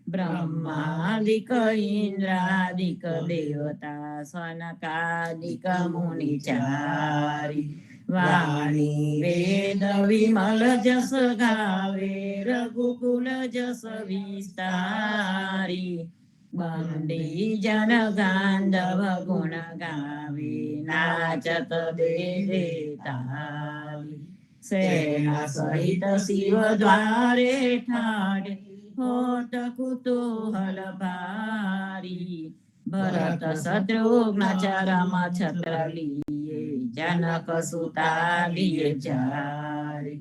ब्रह्मादिक इंद्रादिक देवता सनकादिक मुनिचारी वाणी वेद विमल जस गावे रघुकुल जस विस्तारी बंदी जन गांधव गुण गावे नाचत दे देतारी सेना सहित शिव द्वारे ठाड़े होत कुतूहल भारी भरत शत्रुघ्न चरम छत्र लिए जनक सुता लिए चारि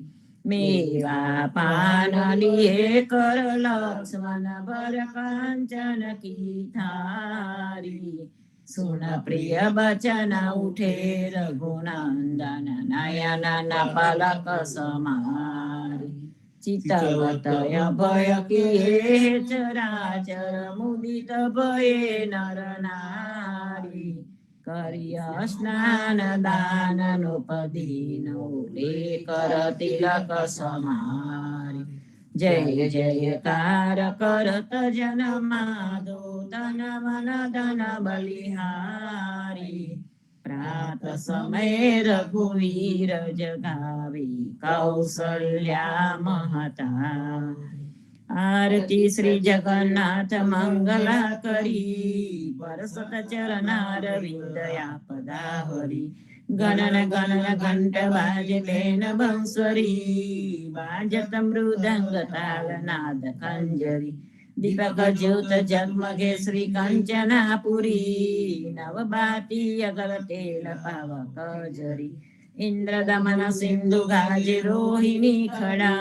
मेवा पान लिए कर लक्ष्मण भर कांचन की थारी सुन प्रिय बचन उठे रघुनंदन नयन पलक समारी चितवत भय किए चराचर मुदित भये नर नारी करिय स्नान दान नुपदीनो कर तिलक समारी जय जयकार करत जन माधो तन मन धन बलिहारी प्रात समय रघुवीर जगावे कौसल्या महतारी आरती श्री जगन्नाथ मंगला करी परसत चरणार विंदया पदा हरी गणन गणन घंट बाजलेन बंसरी बाजत मृदंग ताल नाद कंजरी दीपक ज्योत जगमगे श्री कंचनापुरी नवबाती अगर तेल पावक जरी इंद्र दमन सिंधु गाजे रोहिणी खड़ा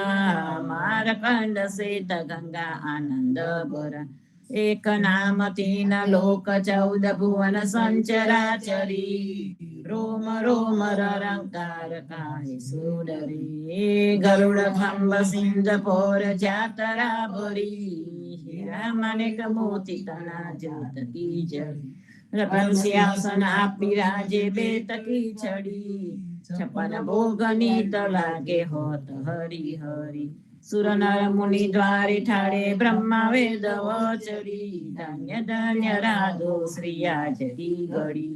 मारकंड सेत गंगा आनंद बरा एक नाम तीन लोक 14 भुवन संचराचरी रोम रोम रंकार काहे सुडरी गरुड़ खंब सिंध पोर जातरा भरी हीरा माणिक मोती तना ज्योत की जड़ी रतन सिंहासन आप बिराजे बेत की छड़ी छपन भोग नीत लागे होत हरि हरि सुर नर मुनि द्वारे ठाड़े ब्रह्मा वेद वचरी धन्य धन्य राधो श्रिया जरी गड़ी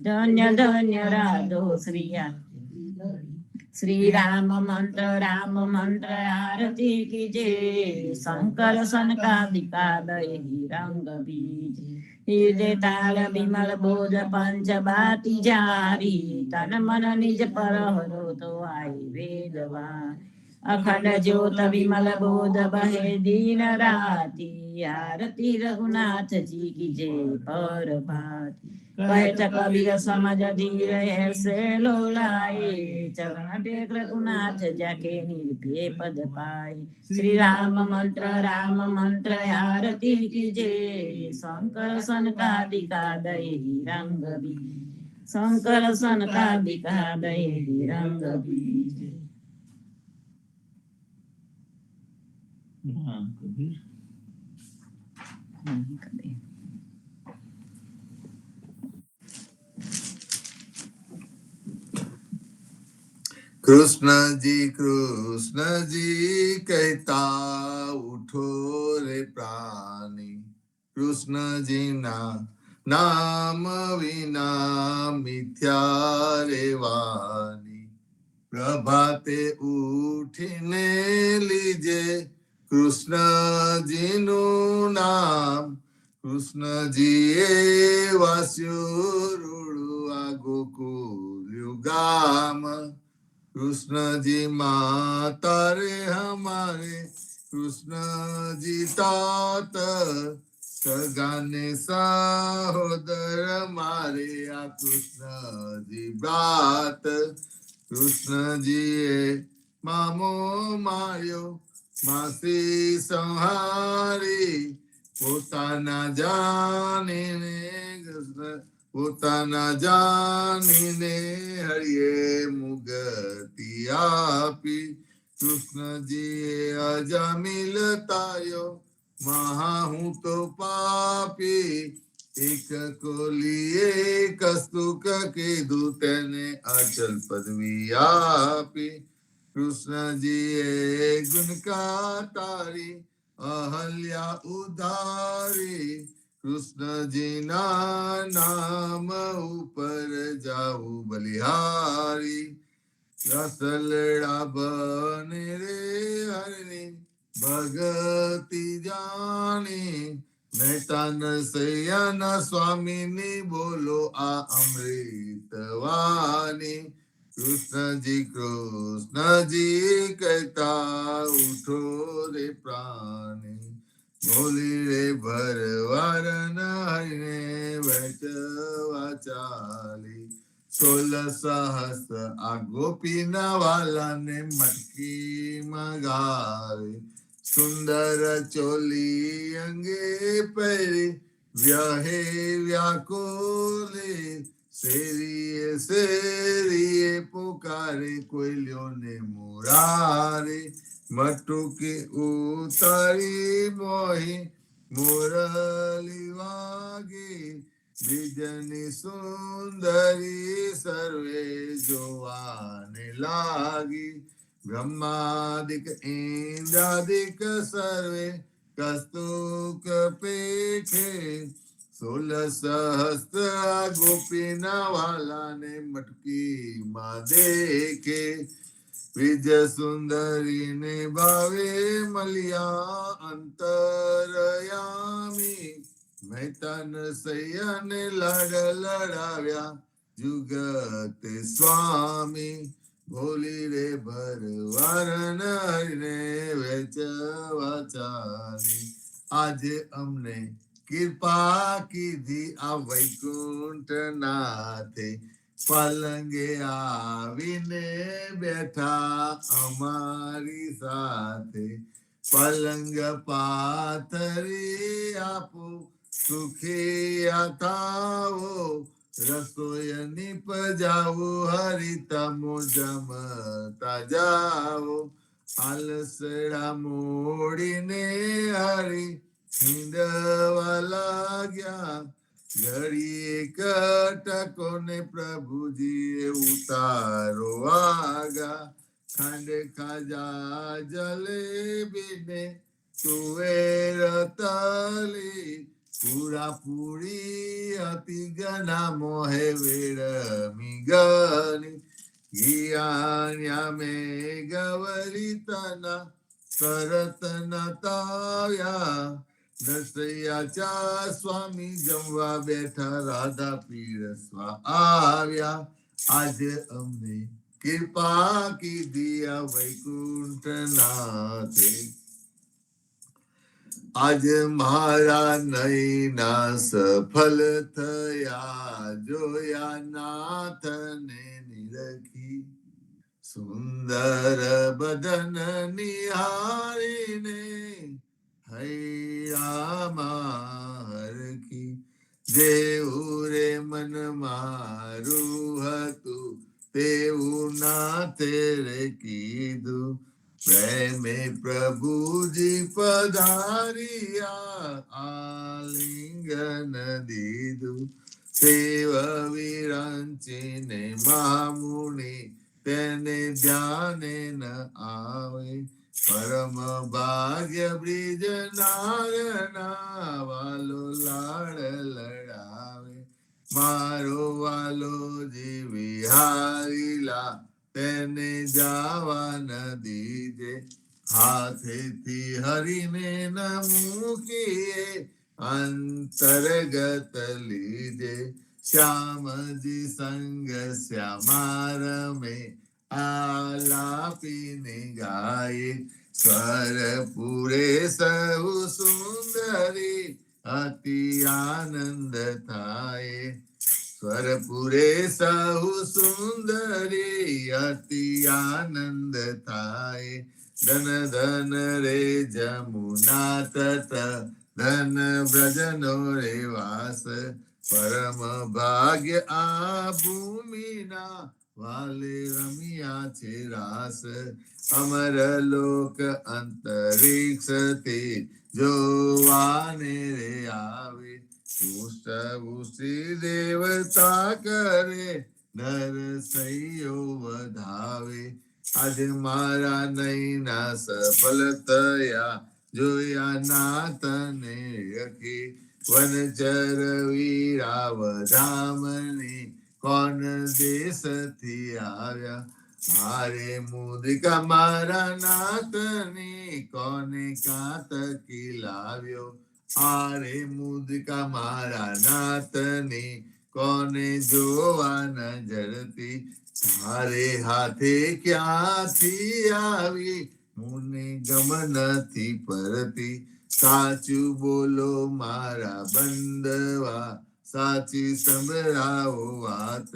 धन्य धन्य राधो श्रिया श्री राम मंत्र आरती कीजे शंकर सनकादिका दय रंग बीज हृदय ताल विमल बोध पंच बाती जारी तन मन निज पर हरो तो आई वेदवान अखंड ज्योत विमल बोध बहे दीन राती आरती रघुनाथ जी की जय पर भाती कहत कबीर समझ धीर ऐसे लोलाए चरण टेक रघुनाथ जाके निर्भय पद पाए श्री राम मंत्र आरती कीजे शंकर सनकादिका दय रंग बीज शंकर सनकादिका दय रंग बीज। कबीर कृष्ण जी कहता उठो रे प्राणी कृष्ण जी नाम विना मिथ्या रे वाणी प्रभाते उठने लीजे कृष्ण जी नु नाम कृष्ण जी वास्युरुआ गोकुल युगाम कृष्ण जी माता रे हमारे कृष्ण जी तात सगाने सहोदर मारे आ कृष्ण जी बात कृष्ण जी मामो मार्यो मासी संहारी पोताना जाने ने कृष्ण પોતાના જાણીને હરિયે મુગતિ આપી કૃષ્ણજીએ અજામિલ તાર્યો મહા હું તો પાપી એક કોલીએ કસ્તુક કીધું તેને અચલ પદવી આપી કૃષ્ણજીએ ગુણકા તારી અહલ્યા ઉધારી કૃષ્ણજીના નામ ઉપર જાઉં બલિહારી રસલડા બને રે હરની ભગતિ જાણી મહેતા નરસૈયાના સ્વામીની બોલો આ અમૃત વાણી કૃષ્ણજી કહેતા ઉઠો રે પ્રાણી બોલી રે ભરવાર હરીને વહેંચવા ચાલી 16 સહસ્ત્ર આ ગોપીના વાલાને મટકી મગાવે સુંદર ચોલી અંગે પહેરી વ્યાહે વ્યાકોલે શેરીએ પોકારે કોયલ્યોને મુરારે મટુકી ઉતારી મોહી મુરલી વાગે બીજની સુંદરી સર્વે જોવાને લાગી બ્રહ્માદિક ઇન્દ્રાદિક સર્વે કસ્તુક પેઠે 16 સહસ્ત્ર ગોપીના વાલાને મટકીમાં દેખે વિજ સુંદરીને ભાવે મળ્યા અંતરયામી મહેતા નરસૈયાને લાડ લડાવ્યા જુગત સ્વામી ભોલી રે ભરવાર હરીને વેચવા ચાલી આજે અમને કૃપા કીધી આ વૈકુંઠ નાથે પલંગે આવીને બેઠા અમારી સાથે પલંગ પાથરી આપો સુખી થાવો રસોઈ નિપજાવો હરિતમો જમતા જાઓ આલસડા મોડીને હરી હિંદવા લાગ્યા ઘડીએ કટકોને પ્રભુજીએ ઉતારો આગા ખાંડ ખાજા જલેબીને તુવેર તલી પૂરા પૂરી હતી ગના મોહે વેડમી ગની ગિયાન્યા મેં ગવરી તના તરત નતાવ્યા નરસૈયા ચા સ્વામી જમવા બેઠા રાધા પીરસવા આવ્યા આજે અમને કૃપા કીધી આ વૈકુંઠ નાથે આજે મારા નૈના સફલ થયા જોયા નાથને નિરખી સુંદર બદન નિહારીને હૈયામાં હરખી જેવું રે મન મારું હતું તેવું નાથે રે કીધું પ્રેમે પ્રભુજી પધારિયા આલિંગન દીધું સેવ વિરંચીને મામુની તેને ધ્યાને ન આવે પરમ ભાગ્ય બ્રિજ નારના વાલો લાડ લડાવે મારો વાલો જીવી હારીલા તેને જાવા ન દીજે હાથેથી હરીને ન મૂકીએ અંતર્ગત લીજે શ્યામજી સંગ શ્યામારમે આલાપીને ગાય સ્વર પૂરે સહુ સુંદરી અતિ આનંદ થાય સ્વરપુરે સહુ સુંદરી અતિ આનંદ થાય ધન ધન રે જમુના તટ ધન વ્રજનો રે વાસ પરમ ભાગ્ય આ ભૂમિના વાલે રમ્યા છે રાસ અમર લોક અંતરિક્ષથી જોવાને રે આવે પુષ્ટિ દેવતા કરે નરસૈયો વધાવે આજે મારા નૈના સફલ થયા જોયા નાથને અખી વનચર વીરાવધામની કોણ દેશથી આવ્યા હારે મુદ્રિકા મારા નાથની કોને કાતકી લાવ્યો હારે મુદ્રિકા મારા નાથની કોને જોવા નજરતી તારે હાથે ક્યાંથી આવી મુને ગમનથી પરતી સાચું બોલો મારા બંધવા સાચી સંભળાવો વાત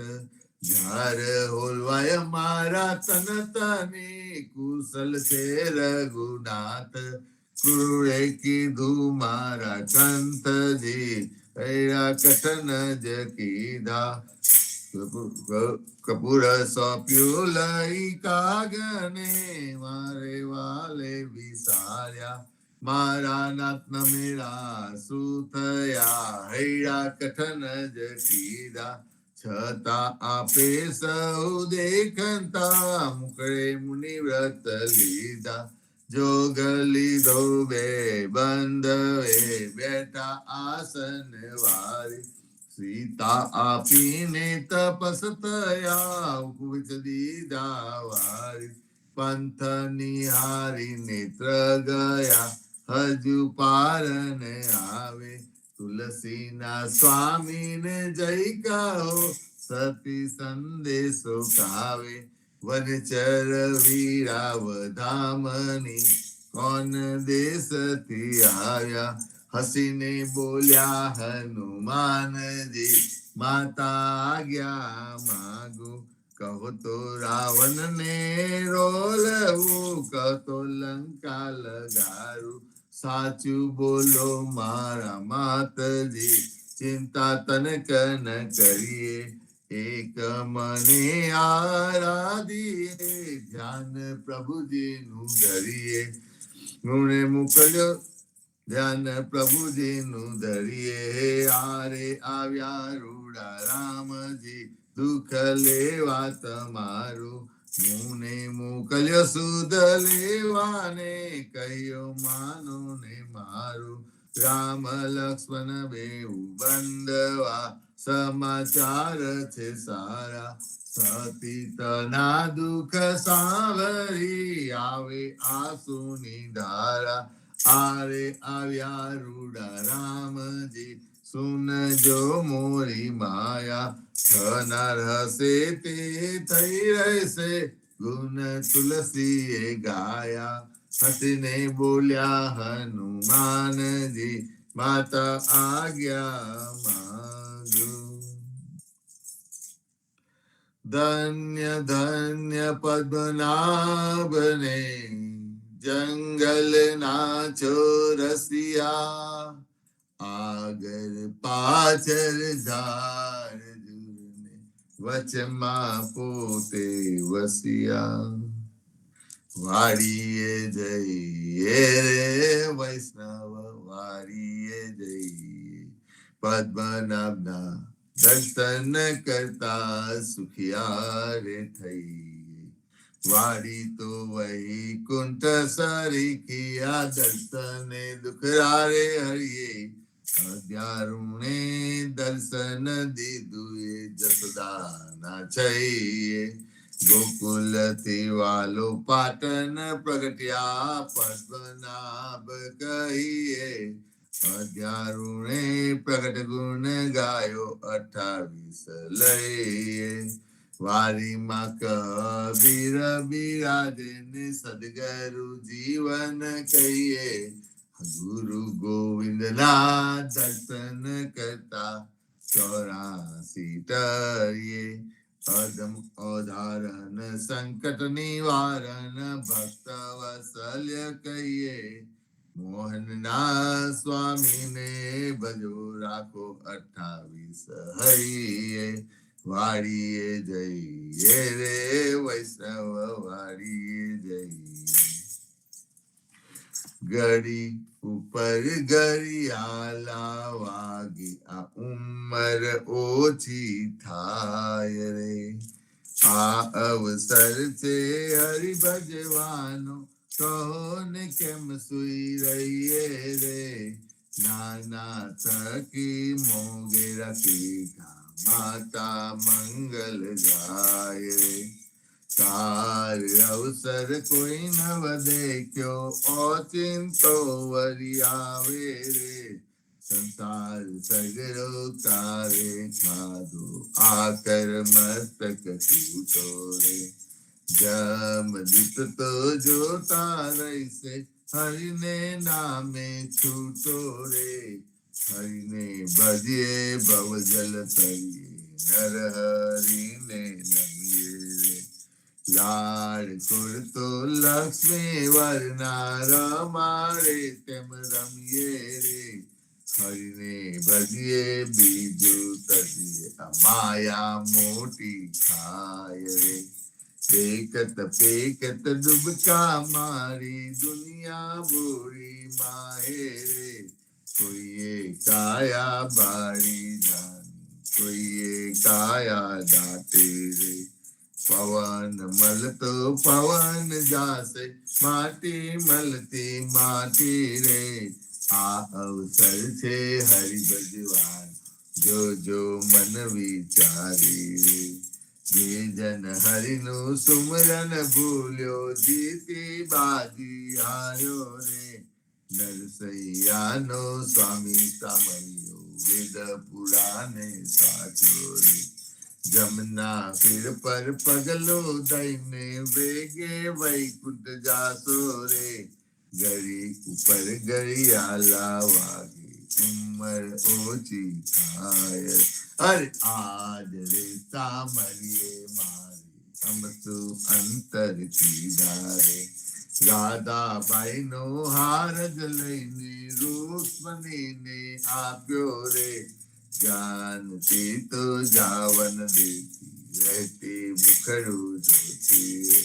ઝાર હોલવાય મારા તન તને કુશલ છે રઘુનાથ ક્રૂરે કીધું મારા કંથજી એરા કથન જ કીધા કપૂર સોંપ્યું લઈ કાગને મારે વાલે વિસાર્યા મારા નાથ મેળા શું થયા હૈડા કથન જ કીધા છતાં આપે સૌ દેખતા મુકળે મુનિ વ્રત લીધા જોગ લીધો બે બંધવે બેઠા આસન વારી સીતા આપીને તપસ થયા ઉપવિચ દીધા વારી પંથ નિહારી નેત્ર ગયા હજુ પારન આવે તુલસીના સ્વામીને જય કહો સતી સંદેશો કાવે વનચર વીરાવધામની કોન દેશથી આવ્યા હસીને બોલ્યા હનુમાનજી માતા આજ્ઞા માગો કહો તો રાવણ ને રોલવું કહો તો લંકા લગારું સાચું બોલો મારા માતજી ચિંતા તનક ન કરીએ એક મને આરાધીએ ધ્યાન પ્રભુજીનું ધરીએ ગુણે મોકલ્યો ધ્યાન પ્રભુજીનું ધરીએ આરે આવ્યા રૂડા રામજી દુઃખ લેવા તમારું મુને મોકલ્યો સુધ લેવાને કહ્યો માનો ને મારું રામ લક્ષ્મણ બેઉ બંધવા સમાચાર છે સારા સતીતના દુઃખ સાવરી આવે આંસુની ધારા આરે આવ્યા રૂડા રામજી સુનજો મોરી માયા થનાર હશે તે થઈ રહેશે ગુણ તુલસીએ ગાયા હસીને બોલ્યા હનુમાનજી માતા આજ્ઞા માંગો ધન્ય ધન્ય પદ્મનાભને જંગલના ચોરસિયા આગળ પાછળ ઝાડ ઝૂડને વચમાં પોતે વસિયા વાડીએ જઈએ રે વૈષ્ણવ વાડીએ જઈએ પદ્મનાભના દર્શન કરતા સુખિયા રે થઈએ વાડી તો વૈકુંઠ સરીખિયા દર્શને દુખરારે હરિયે અધ્યારુણે દર્શન દીધું એ જસદાના છઈએ ગોકુલ થી વાલો પાટન પ્રગટ્યા પદ્મનાભ કહીએ અધ્યારુણે પ્રગટ ગુણ ગાયો 28 લઈએ વારીમાં કબીર બિરાજે ને સદગરુ જીવન કહીએ ગુરુ ગોવિંદ ના દર્શન કરતા 84 ટરીએ અદમ અધારણ સંકટ નિવારણ ભક્ત વત્સલ્ય કહીએ મોહનના સ્વામીને ભજો રાખો 28 હૈયે વાડીએ જઈએ રે વૈષ્ણવ વાડીએ જઈએ ઘડી ઉપર ઘડિયાળા વાગી આ ઉંમર ઓછી થાય રે આ અવસર છે હરિ ભજવાનો કહો ને કેમ સુઈ રહીએ રે નાના થકી મોગેરા તીખા માતા મંગલ ગાય રે તાર અવસર કોઈ નવ દેખ્યો ઓચિંતો વરી આવે રે સંસાર સગરો તારે ખાધો આકર મસ્તક તૂટો રે જમ દિત તો જોતા રહીશે હરિને નામે છૂટો રે હરિને ભજીએ ભવજલ તરીએ નર હરિને નમીએ રે લાડ કરતો લક્ષ્મી વરનાર મારે તેમ રમીએ રે હરિને ભજીએ બીજું તજીએ માયા મોટી ખાય રે પેકત પેકત ડૂબકા મારી દુનિયા બોરી માહે રે કોઈએ કાયા બાળી જાની કોઈએ કાયા દાટે રે પવન મળતો પવન જાશે માટી મળતી માટી રે આ અવસર છે હરિ ભજવાન જો જો મન વિચારી રે જે જન હરિનું સુમરન ભૂલ્યો જીતી બાજી હાર્યો રે નરસૈયાનો સ્વામી સામર્યો વેદ પુરાણે સાચો રે જમના પીર પર પગલો દઈને વેગે વૈકુંઠ જાસો રે ગરી ઉપર ગરિયાલા વાગે ઉંમર ઓછી થાય અરે આજ રે સામરીએ મારી અમસુ અંતર કીધારે રાધાબાઈ નો હાર જ લઈને રૂક્ષ્મણીને આપ્યો રે જાનતી તો જાવન દેતી રહેતી મુખડું જોતી રે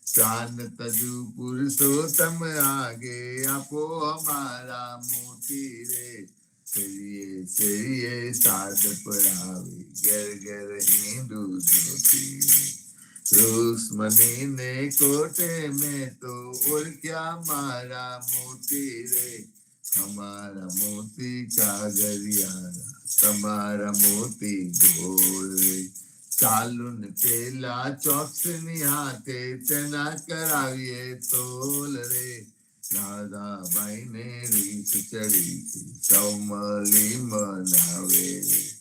જાન તજુ પુરુષોત્તમ આગે આપો અમારા મોતી રે શરીએ સાદ પડાવે ઘર ઘર હિન્દુ જોતી રે રૂક્ષ્મણીને કોટે મેં તો ઓળખ્યા મારા મોતી રે અમારા મોતી કાગરિયારા તમારા મોતી ગોળ રે ચાલુ ને પેલા ચોક્સ ની હાથે તેના કરાવીએ તોલ રે રાધાબાઈ ને રીત ચડી સૌમલી મનાવે રે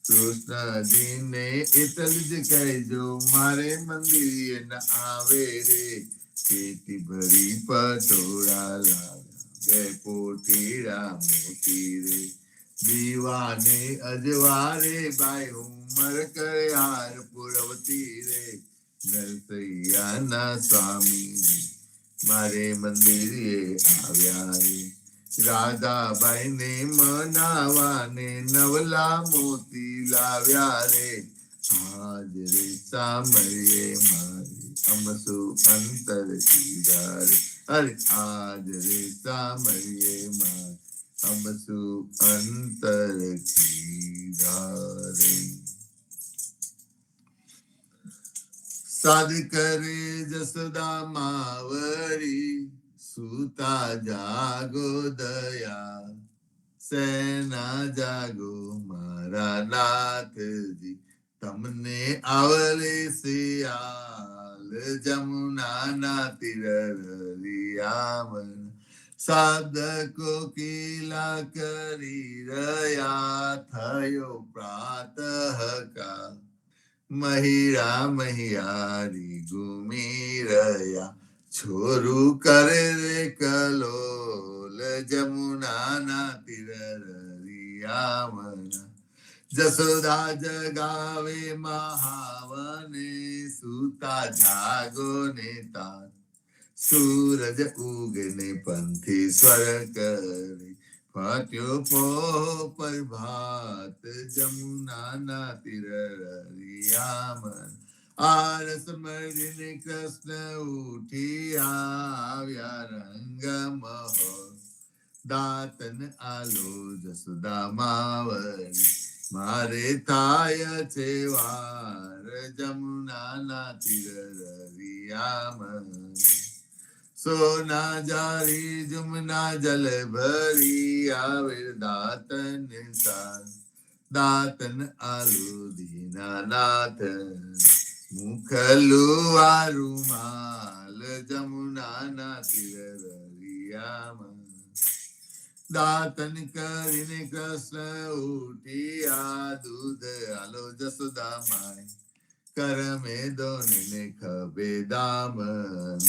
કૃષ્ણજી ને એટલ જ કહેજો મારે મંદિર ન આવે રે પેટી ભરી પટોળા લાવ્યા બે પોટીરા મોતી રે દીવાને અજવારે બાઈ ઉમર કરે હાર પુરવતી રે નરસૈયાના સ્વામીજી મારે મંદિરે આવ્યા રે રાધાબાઈ ને મનાવાને નવલા મોતી લાવ્યા રે આજ રે સામરીએ મારે અમસુ અંતર કીધા રે અરે આજ રે સામરીએ મારે અમસુ અંતર કીધા રે સાદ કરે જસદા માવરી સુતા જાગો દયા સેના જાગો મારા નાથજી તમને આવલે સિયાલ જમુના ના તિરરિયામન સાધકો કિલા કરી રહ્યા થયો પ્રાતઃ કાલ મહિરા મહિયારી ઘૂમી રહ્યા છોરું કરે રે કલોલ જમુના ના તિરરિયામના જસોદા જગાવે મહાવને સુતા જાગો ને તાત સૂરજ ઉગને પંથી સ્વર કરે ફાટ્યો પો પ્રભાત જમુના ના તિરરિયામન આરસ મળીને કૃષ્ણ ઉઠી આવ્યા રંગ મહો દાતન આલો જસુદા માવરી મારે થાય છે વાર જમુના ના તિરરિયામન સોના જારી જમના જલ ભરી આવે દાતન સાર દાતન આલુ દીનાનાથ મુખલું વારું માલ જમુનાના તિરરિયામાં દાતન કરીને કૃષ્ણ ઉઠ્યા દૂધ આલો જસોદા માય કરમે દોને ખબે દામન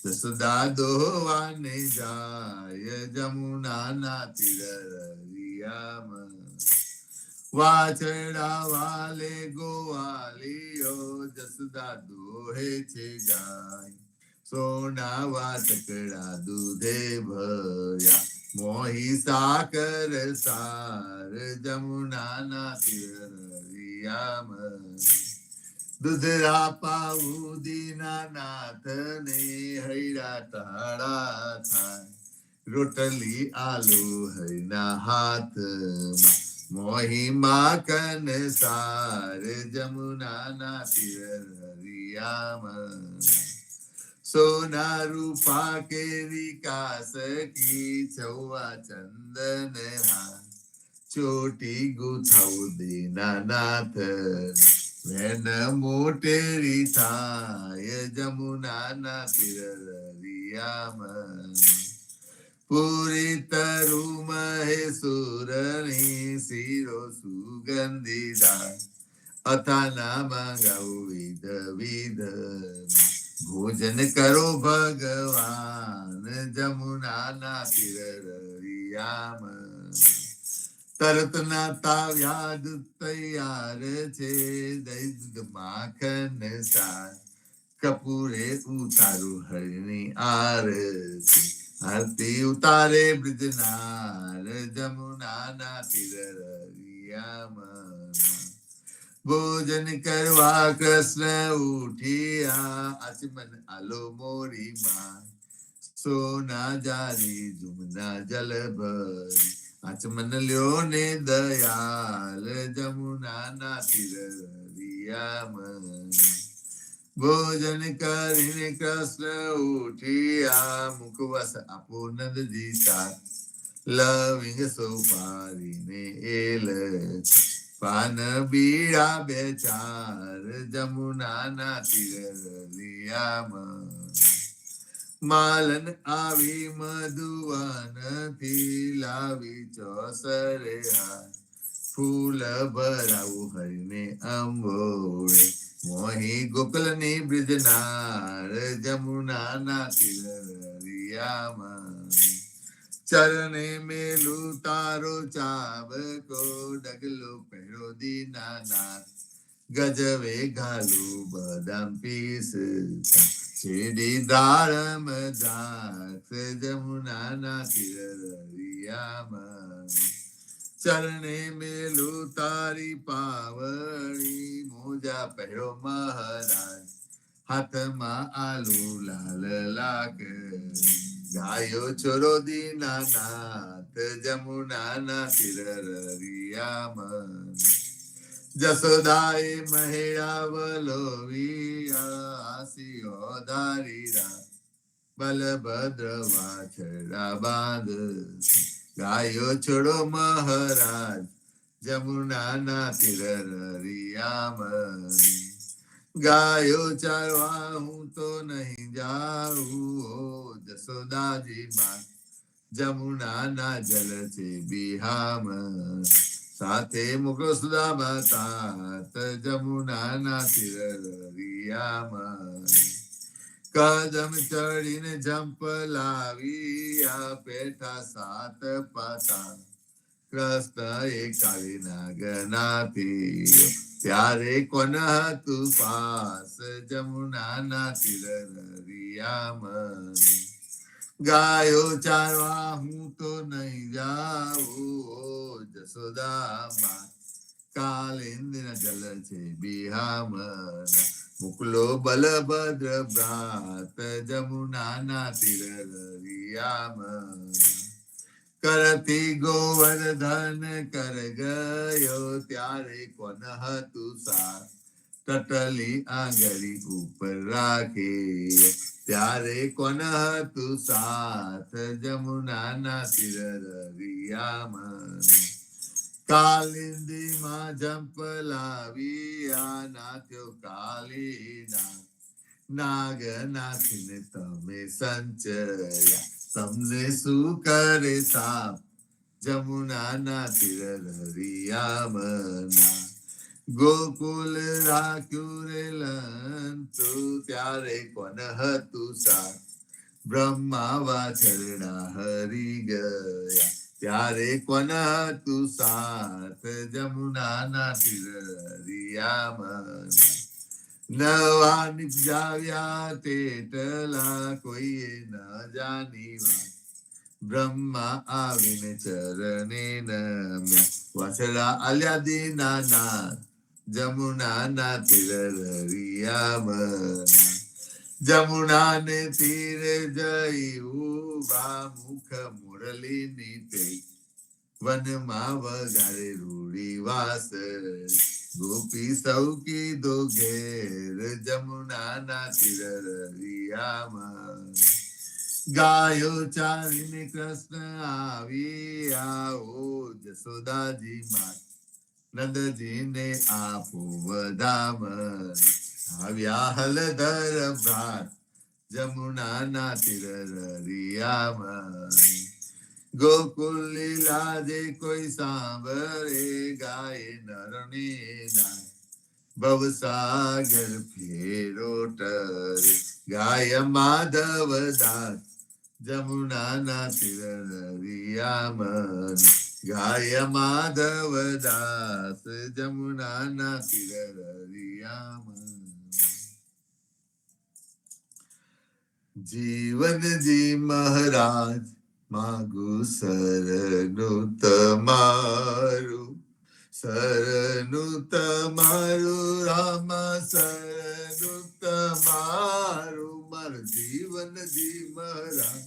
જસોદા દોવાને જાય જમુનાના તિરરિયામાં વાછડા વાલે ગોવાલીઓ જસદા દોહે છે ગાય સોના વાટકડા દૂધે ભર્યા મોહી સાકર સાર જમુનાના તિરરિયામાં દુધરા પાવું દીનાનાથ ને હૈરા તાળા થાય રોટલી આલુ હૈના હાથમાં મોહી માકન સાર જમુનાના તિરરિયામાં સોના રૂપા કેરી કાસ કી ચૌવા ચંદન હા ચોટી ગુથાઉ દીનાનાથ વેન મોટેરી થાય જમુનાના તિરરિયામાં પૂરી તરુ મહેસુરની શિરો સુગંધીદાર અથાના મંગાવું વિધ વિધ ભોજન કરો ભગવાન જમુનાના તિરરિયામાં તરત ના તાવ્યા દૂધ તૈયાર છે દહીં માખન સાર કપૂરે ઉતારું હરિની આરતી આરતી ઉતારે બ્રિજનાર જમુનાના તિરરિયામાં ભોજન કરવા કૃષ્ણ ઉઠ્યા આચમન આલો મોરી માં સોના જારી જુમના જલ ભરી આચમન લ્યો ને દયાલ જમુનાના તિરરિયામાં ભોજન કરીને કૃષ્ણ ઉઠ્યા મુખવાસ આપો નંદજી સાર લવિંગ સોપારીને એલ પાન બીડા બે ચાર જમુનાના તિરરિયામાં માલન આવી મધુવનથી લાવી ચોસરે હાર ફૂલ ભરાવું હરિને અંબોળે મોહી ગોકુલની બ્રિજનાર જમુનાના તિરરિયામાં ચરણે મેલું તારો ચાબકો ડગલો પહેરો દીનાનાથ ગજવે ઘાલું બદામ પીસ છેડી દાળમ દ્રાક્ષ જમુનાના તિરરિયામાં ચરણે મેલું તારી પાવડી મોજા પહેરો મહારાજ હાથમાં આલુ લાલ લાકડી ગાયો છોરો દીનાનાથ જમુનાના તિરરિયામાં જસોદાએ મહેડા વલોવિયા આસિયો ધારીરા બલભદ્ર વાછડા બાંધ ગાયો છોડો મહારાજ જમુનાના તિરરિયામાં ગાયો ચારવા હું તો નહીં જાઉં જસોદાજી માં જમુનાના જલ છે બિહામાં સાથે મોકલો સુદામા તાત જમુનાના તિરરિયામાં કદમ ચડીને જંપ લાવી આ પેઠા સાત પાતા કૃષ્ણ એ કાળી નાગનાથી ત્યારે કોન હતું પાસ જમુનાના તિરરિયામાં ગાયો ચારવા હું તો નહીં જાઉં જસોદામાં કાલિંદિન જલ છે બિહામના મોકલો બલભદ્ર ભ્રાત જમુનાના તિરરિયામાં કરતી ગોવર્ધન કર ગયો ત્યારે કોન હતું સાર ટટલી આંગળી ઉપર રાખી ત્યારે કોન હતું સાથ જમુનાના તીર રરિયામનો કાલિંદીમાં જંપલાવી આ નાથ્યો કાલીના નાગનાથીને તમે સંચર્યા તમને શું કરે સાપ જમુનાના તીર રરિયામના ગોકુલ રાખ્યું રે લંતુ ત્યારે કોન હતું સાથ બ્રહ્મા વાછરડા હરી ગયા ત્યારે કોન હતું સાથ જમુનાના તીર રરિયામના નવા નિપજાવ્યા તેટલા કોઈએ ન જાની વાત બ્રહ્મા આવીને ચરણે નમ્યા વાછડા આલ્યા દીના જમુનાના તીર રરિયામના જમુનાને તીરે જઈ ઉભા મુખ મુરલીની તે વનમાં વગાડે રૂડી વાસ ગોપી સૌ કીધો ઘેર જમુનાના તીર રરિયામના ગાયો ચારીને કૃષ્ણ આવી આવો જસોદાજી માત નંદજીને આપો વધામણ આવ્યા હલધર ભાત જમુનાના તીર રરિયામણ ગોકુલ લીલા જે કોઈ સાંભળે ગાય નરણે ના ભવસાગર ફેરો ટરે ગાય માધવ દાસ જમુનાના તીર રરિયામન ગાય માધવ દાસ જમુનાના તીર રરિયામન જીવનજી મહારાજ માગુ શરણું તમારું રામ શરણું તમારું મારું જીવનજી મહારાજ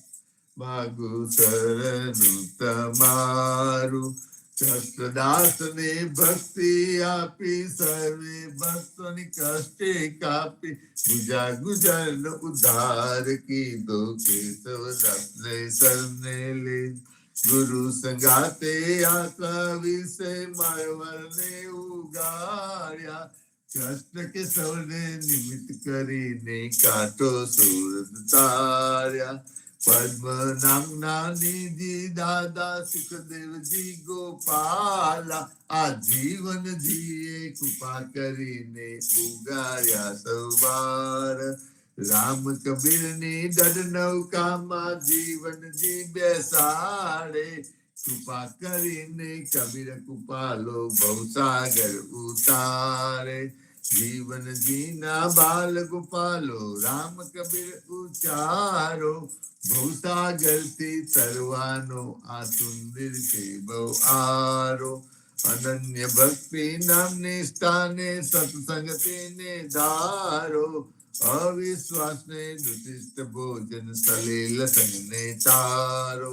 માગુ શરણું તમારું કષ્ટદાસ ને ભક્તિ આપી સર્વે ભક્તોની કષ્ટે કાપી ગુજાર નો ઉદ્ધાર કીધો કેશવદાસ ને સરને લે ગુરુ સંગાતે આકા વિશે મારવરને ઉગાડ્યા કૃષ્ણ કે સૌને નિમિત્ત કરીને કાંટો સુરત તાર્યા પદ્મ નામના નિધિ દાદા સુખદેવજી ગોપાલા આ જીવનજીએ કૃપા કરીને ઉગાડ્યા સવાર રામ કબીર ની દડ નૌકામાં જીવનજી બેસાડે કૃપા કરીને કબીર કૃપાલો ભવસાગર ઉતારે જીવનજી ના બાલ ગોપાલો રામ કબીર ઉચારો ભવસાગર થી તરવાનો આ સુંદર છે બહુ આરો અનન્ય ભક્તિ નામની સ્થાને સત્સંગ તેને ધારો અવિશ્વાસ ને દુષિષ્ટ ભોજન સલીલ સંગ ને તારો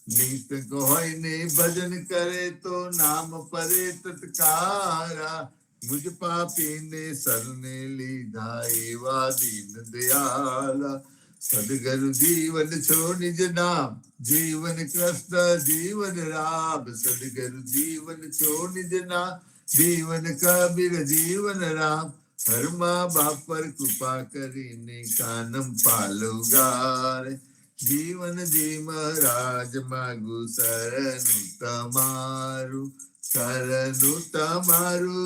નિસ્તક હોય ને ભજન કરે તો નામ પરે તત્કારા મુજ પાપી ને સરને લીધા એવા દીન દયાલા સદગુરુ જીવન છો નિજ નામ જીવન કૃષ્ણ જીવન રામ સદગુરુ જીવન છો નિજ નામ જીવન કબીર જીવન રામ હરમા બાપ પર કૃપા કરીને કાનમ પાલો ગારે જીવનજી મહારાજ માગુ શરણું તમારું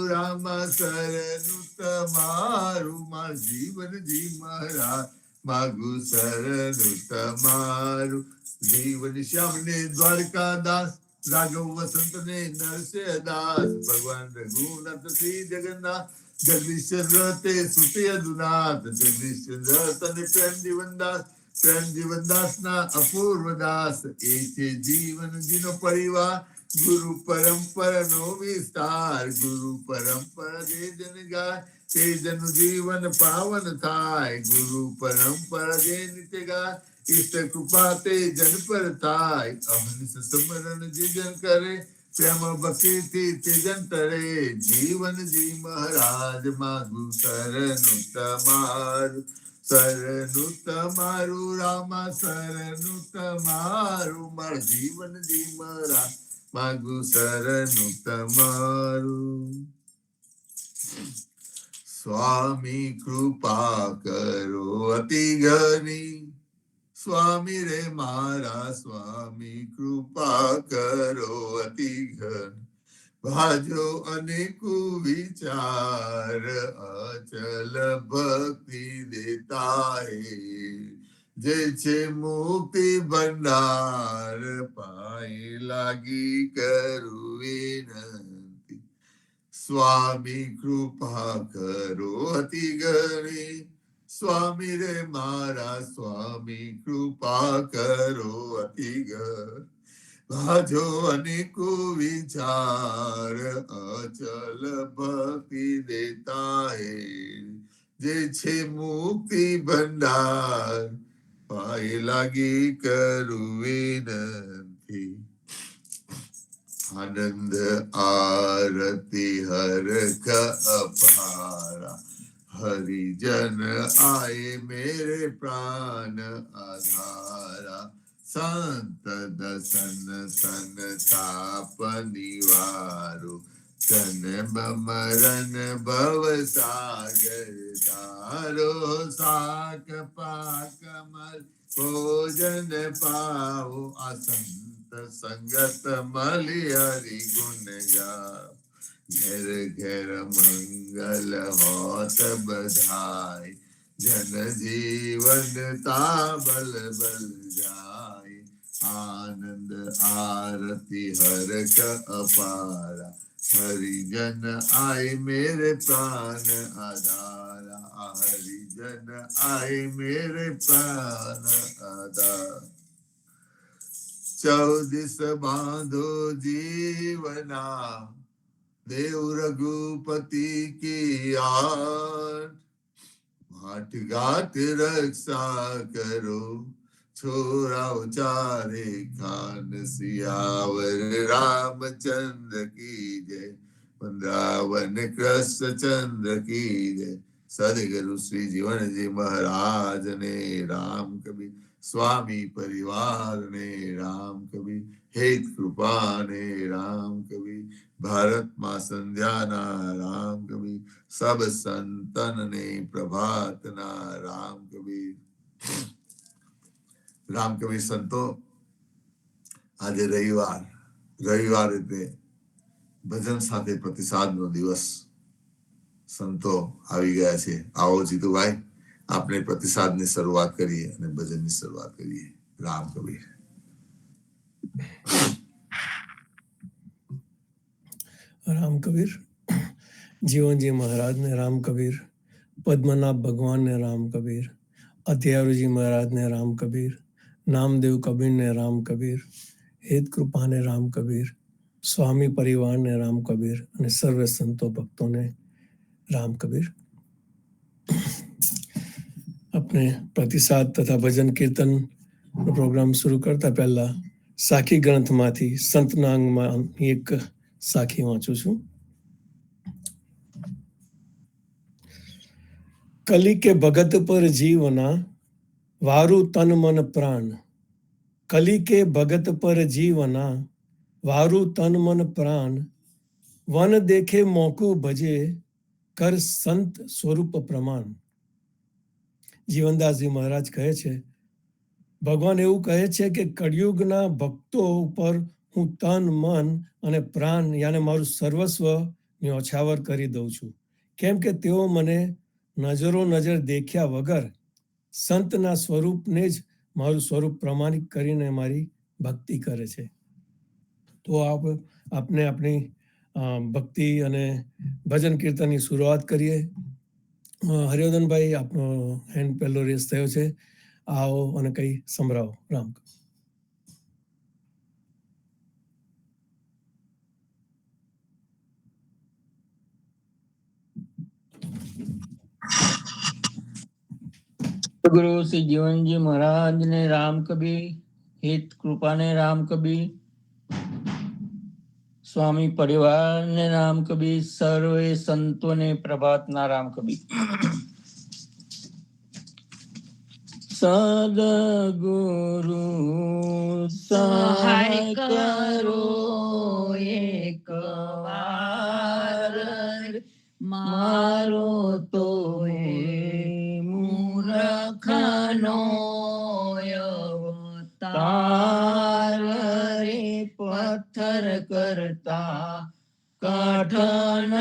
રામ શરણું તમારું માર જીવનજી મહારાજ માગુ શરણું તમારું જીવન શ્યામ ને દ્વારકાદાસ રાઘવ વસંત ને નરસિંહદાસ ભગવાન રઘુનાથ શ્રી જગન્નાથ જગદીશ્વર તે સુતિ અદુનાથ જગદીશ્વર તને પ્રેમ જીવનદાસ ના અપૂર્વ દાસ એ છે જીવનજીનો પરિવાર ગુરુ પરંપરા નો વિસ્તાર ગુરુ પરંપરા જે જન ગાય તે જન જીવન પાવન થાય ગુરુ પરંપરા જે નિત્ય ગાય ઈષ્ટ કૃપા તે જન પર થાય અહનિશ સ્મરણ જે જન કરે પ્રેમ ભક્તિ થી તે જન તરે જીવનજી મહારાજ માગુ શરણું તમારું શરણું તમારું રામા શરણું તમારું મારું જીવન જીમરા માગું શરણું તમારું. સ્વામી કૃપા કરો અતિ ઘણી સ્વામી રે મારા સ્વામી કૃપા કરો અતિ ઘણી ભાજો અનેકો વિચાર અચલ ભક્તિ દેતા હે જે છે મુક્તિ ભંડાર પાય લાગી કરું વિનંતી. સ્વામી કૃપા કરો અતિ ઘણી સ્વામી રે મારા સ્વામી કૃપા કરો અતિ ઘણી ભાજો અનેકો વિચાર અચલ ભક્તિ દેતા હે જે છે મુક્તિ ભંડાર પાય લાગી કરું વિનંતી. આનંદ આરતી હરખ અપારા હરિજન આય મેરે પ્રાણ આધારા સંત દસન તન તાપ નિવારો જન્મ મરણ ભવ સાગર તારો સાક પાક મલ ભોજન પાવો આ સંત સંગત મલી હરિ ગુણ ગાઓ ઘેર ઘેર મંગલ હોત બધાય જન જીવન તાબલ બલ જાય. આનંદ આરતી હરખ અપારા હરિજન આય મેરે પ્રાણ આધારા હરિજન આય મેરે પ્રાણ આધાર. 14 બાંધો જીવના દેવ રઘુપતિ કી આઠ घाट घाट रक्षा करो छोराओ चारे खान सियावर रामचंद्र की जय वृंदावन कृष्ण चंद्र की जय. सदगुरु श्री जीवन जी महाराज ने राम कबीर स्वामी परिवार ने राम कबीर हेत कृपा ने राम कबीर भारत मां संध्या ना राम कबीर सब संतन ने प्रभात ना राम कबीर. રામ કબીર સંતો આજે રવિવાર એટલે ભજન સાથે પ્રતિસાદનો દિવસ સંતો આવી ગયા છે. આવો જીતુભાઈ આપણે પ્રતિસાદની શરૂઆત કરીએ અને ભજનની શરૂઆત કરીએ. રામ કબીર. રામ કબીર. જીવનજી મહારાજ ને રામ કબીર, પદ્મનાભ ભગવાન ને રામ કબીર, અત્યારુજી મહારાજ ને રામ કબીર, નામદેવ કબીર ને રામ કબીર, હેત કૃપા ને રામ કબીર, સ્વામી પરિવાર ને રામ કબીર અને સર્વે સંતો ભક્તોને રામ કબીર. આપણે પ્રતિસાદ તથા ભજન કીર્તન પ્રોગ્રામ શરૂ કરતા પહેલા સાખી ગ્રંથમાંથી સંતના અંગમાં એક સાખી વાંચું છું. કલી કે ભગત પર જીવના વારું તન મન પ્રાણ, કલી કે ભગત પર જીવના વારું તન મન પ્રાણ, વન દેખે મોકું ભજે કર સંત સ્વરૂપ પ્રમાણ. જીવનદાસજી મહારાજ કહે છે, ભગવાન એવું કહે છે કે કળિયુગના ભક્તો ઉપર હું તન મન અને પ્રાણ યાને મારું સર્વસ્વ ન્યોછાવર કરી દઉં છું, કેમ કે તેઓ મને નજરો નજર દેખ્યા વગર સંતના સ્વરૂપને જ મારું સ્વરૂપ પ્રમાણિત કરીને મારી ભક્તિ કરે છે. તો આપણે આપણી ભક્તિ અને ભજન કીર્તનની શરૂઆત કરીએ. હરિવર્ધનભાઈ આપનો હેન્ડ પહેલો રેસ થયો છે, આવો અને કઈ સંભળાવો. રામ. ગુરુ શ્રી જીવનજી મહારાજ ને રામ કબીર, હિત કૃપા ને રામ કબીર, સ્વામી પરિવાર ને રામ કબીર, સર્વે સંતો ને પ્રભાત ના રામ કબીર. સદગુરુ સહાય કરો એક વાર મારો તો મૂર્ખનો અવતાર રે પથ્થર કરતા કઠન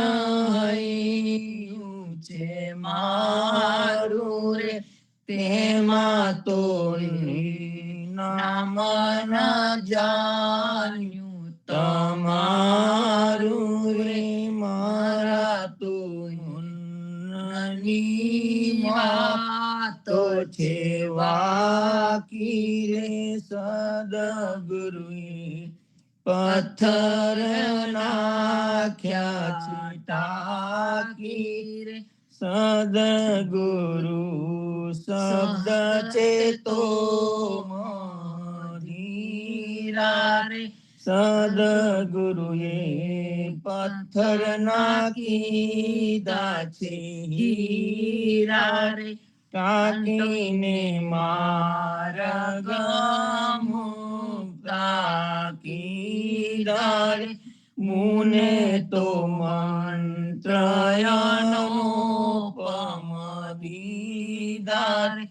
હૈયું છે મારું રે તેમાં તો નામ ન જાણ્યું તમારું રે મારા તો વાતો છે વાકી રે સદગુરુએ પથ્થર નાખ્યા છે ટાંકી રે સદગુરુ શબ્દ છે તો મધીરા રે સદગુરુએ પથ્થર નાખીદા છે હીરા રે કાકીને માર્ગ મુક્તા કીધા રે મુને તો મંત્રયનો દીધા રે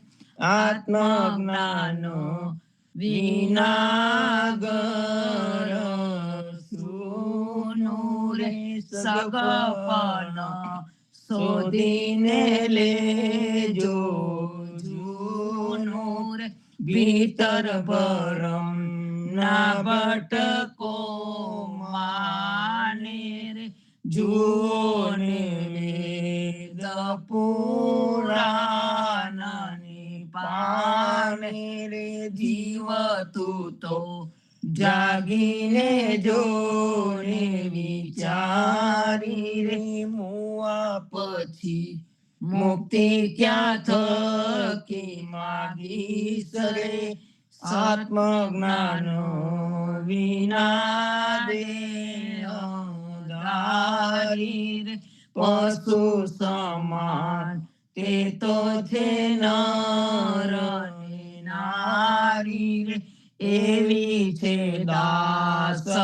આત્મજ્ઞાન વિનાગર સુનું રે સગપન શોધીને લેજો જૂનું રે ભીતર ભરમ ના ભટકો માને રે જુઓને વેદ પુરાણની પાને રે જીવ તું તો જાગીને જોને વિચારી રે મુવા પછી મુક્તિ ક્યાં થકી માગીશ રે આત્મજ્ઞાન વિના દેહધારી રે પશુ સમાન તે તો છે નર ને નારી રે એવી છે દાસની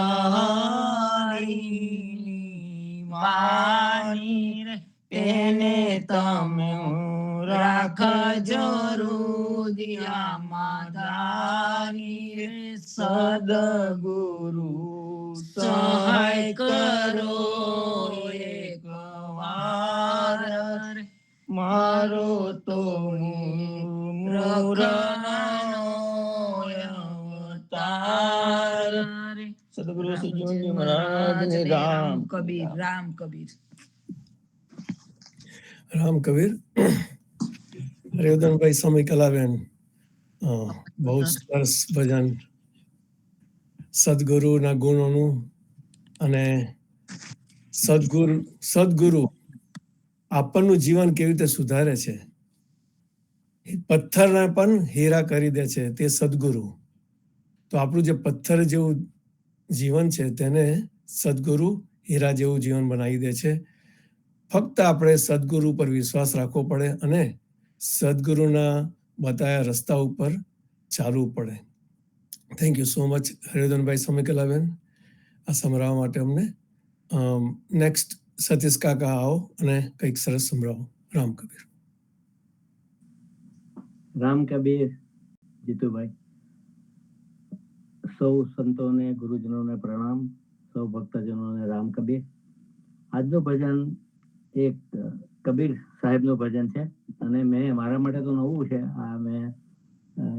વાણી રે તેને તમે રાખજો હૃદયમાં ધારી રે સદગુરુ સહાય કરો એક વાર રે મારો તો મૂર્ખનો અવતાર રે સદગુરુ શ્રી જીવનજી મહારાજ રામ કબીર રામ કબીર રામ કબીર. હરિવર્ધનભાઈ સ્વામી કલાબેન બહુ સરસ ભજન સદગુરુના ગુણોનું અને સદગુરુ આપણનું જીવન કેવી રીતે સુધારે છે, પથ્થરને પણ હીરા કરી દે છે તે સદગુરુ. તો આપણું જે પથ્થર જેવું જીવન છે તેને સદગુરુ હીરા જેવું જીવન બનાવી દે છે. ફક્ત આપણે સદગુરુ પર વિશ્વાસ રાખવો પડે અને સદગુરુના બતાવ્યા રસ્તા ઉપર ચાલવું પડે. થેન્ક યુ સો મચ હરિવર્ધનભાઈ સ્વામી કલાબેન આ સંભળાવવા માટે અમને. નેક્સ્ટ સતીશ કાકા આવો અને કંઈક સરસ સંભળાવો. રામ કબીર. રામ કબીર જીતુભાઈ. સૌ સંતોને ગુરુજનોને પ્રણામ, સૌ ભક્તજનોને રામ કબીર. આજનું ભજન એક કબીર સાહેબનું ભજન છે અને મેં મારા માટે તો નવું છે. આ મેં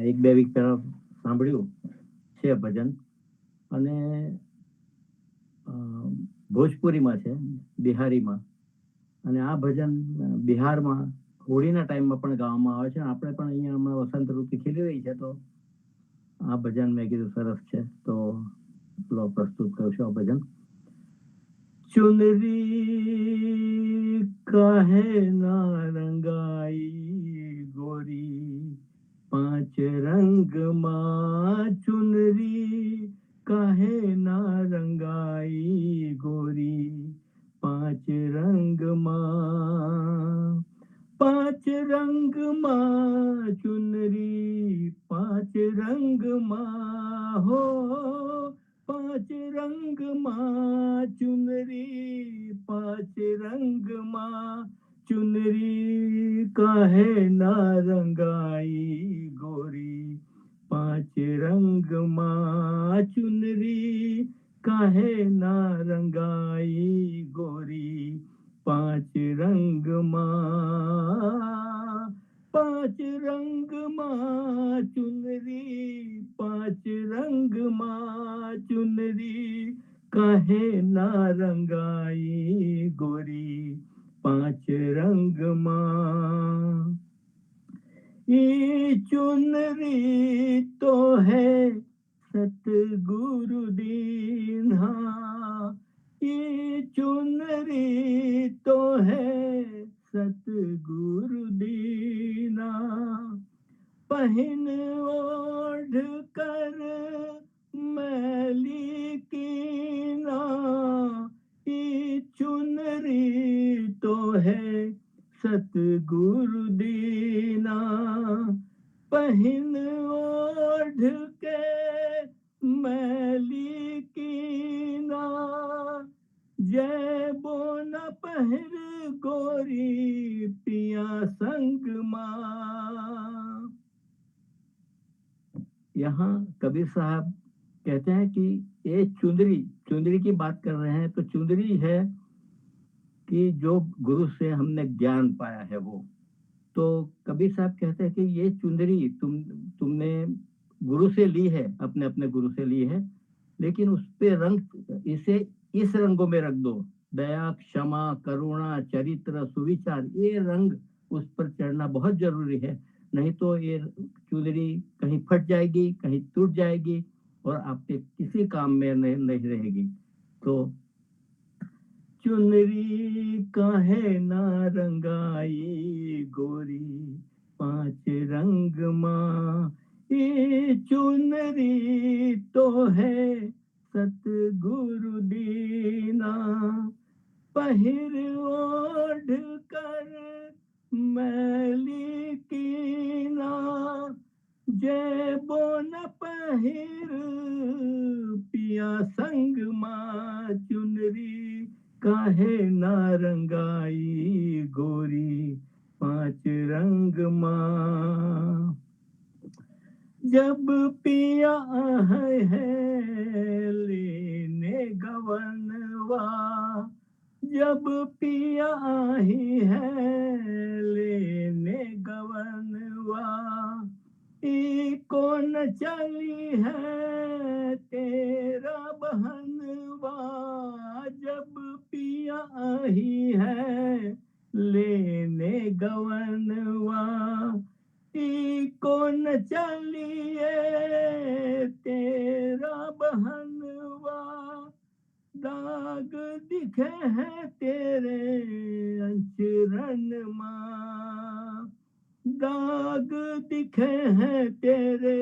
1-2 વીક પહેલા સાંભળ્યું છે ભજન અને ભોજપુરીમાં છે, બિહારીમાં. અને આ ભજન બિહારમાં હોળીના ટાઈમમાં પણ ગાવામાં આવે છે. આપણે પણ અહીંયા હમણાં વસંત ઋતુ ખીલી રહી છે તો આ ભજન મેં કીધું સરસ છે તો પ્રસ્તુત કરું છું આ ભજન. ચુનરી કાહે ના રંગાઈ ગોરી 5 રંગમાં, ચુનરી કાહે ના રંગાઈ ગોરી 5 રંગમાં, 5 रंग माँ चुनरी, 5 रंग माँ हो, 5 रंग माँ चुनरी, 5 रंग माँ चुनरी, काहे ना रंगाई गोरी, 5 रंग माँ चुनरी, काहे ना रंगाई गोरी, 5 रंग माँ, 5 रंग माँ चुनरी, 5 रंग माँ चुनरी, काहे ना रंगाई गोरी, 5 रंग माँ। ये चुनरी तो है सतगुरु दीन्हा, ये चुनरी तो है सतगुरु दीना, पहन ओढ़ कर मैली कीना, ये चुनरी तो है सतगुरु दीना, पहन ओढ़ के मैली कीना, जय बोन पहर गोरी पिया संग माँ। यहाँ कबीर साहब कहते हैं कि ये चुंदरी की बात कर रहे हैं, तो चुंदरी है कि जो गुरु से हमने ज्ञान पाया है वो। तो कबीर साहब कहते हैं कि ये चुंदरी तुमने गुरु से ली है, अपने अपने गुरु से ली है, लेकिन उस पे रंग, इसे इस रंगों में रख दो, दया, क्षमा, करुणा, चरित्र, सुविचार, ये रंग उस पर चढ़ना बहुत जरूरी है, नहीं तो ये चुनरी कहीं फट जाएगी, कहीं टूट जाएगी और आपके किसी काम में नहीं रहेगी। तो चुनरी काहे ना रंगाई गोरी, 5 रंग माँ, ये चुनरी तो है सतगुरु दीना, पहिर ओढ़ कर मैली कीना, जय बोन पहिर पिया संग माँ चुनरी, काहे ना रंगाई गोरी, 5 रंग माँ। जब पिया है लेने गवनवा, जब पिया ही है लेने गवनवा, ई कौन चली है तेरा बहनवा, जब पिया ही है लेने गवनवा, ई कौन चलिए तेरा बहनवा, दाग दिखे हैं तेरे अंचरन माँ, दाग दिखे हैं तेरे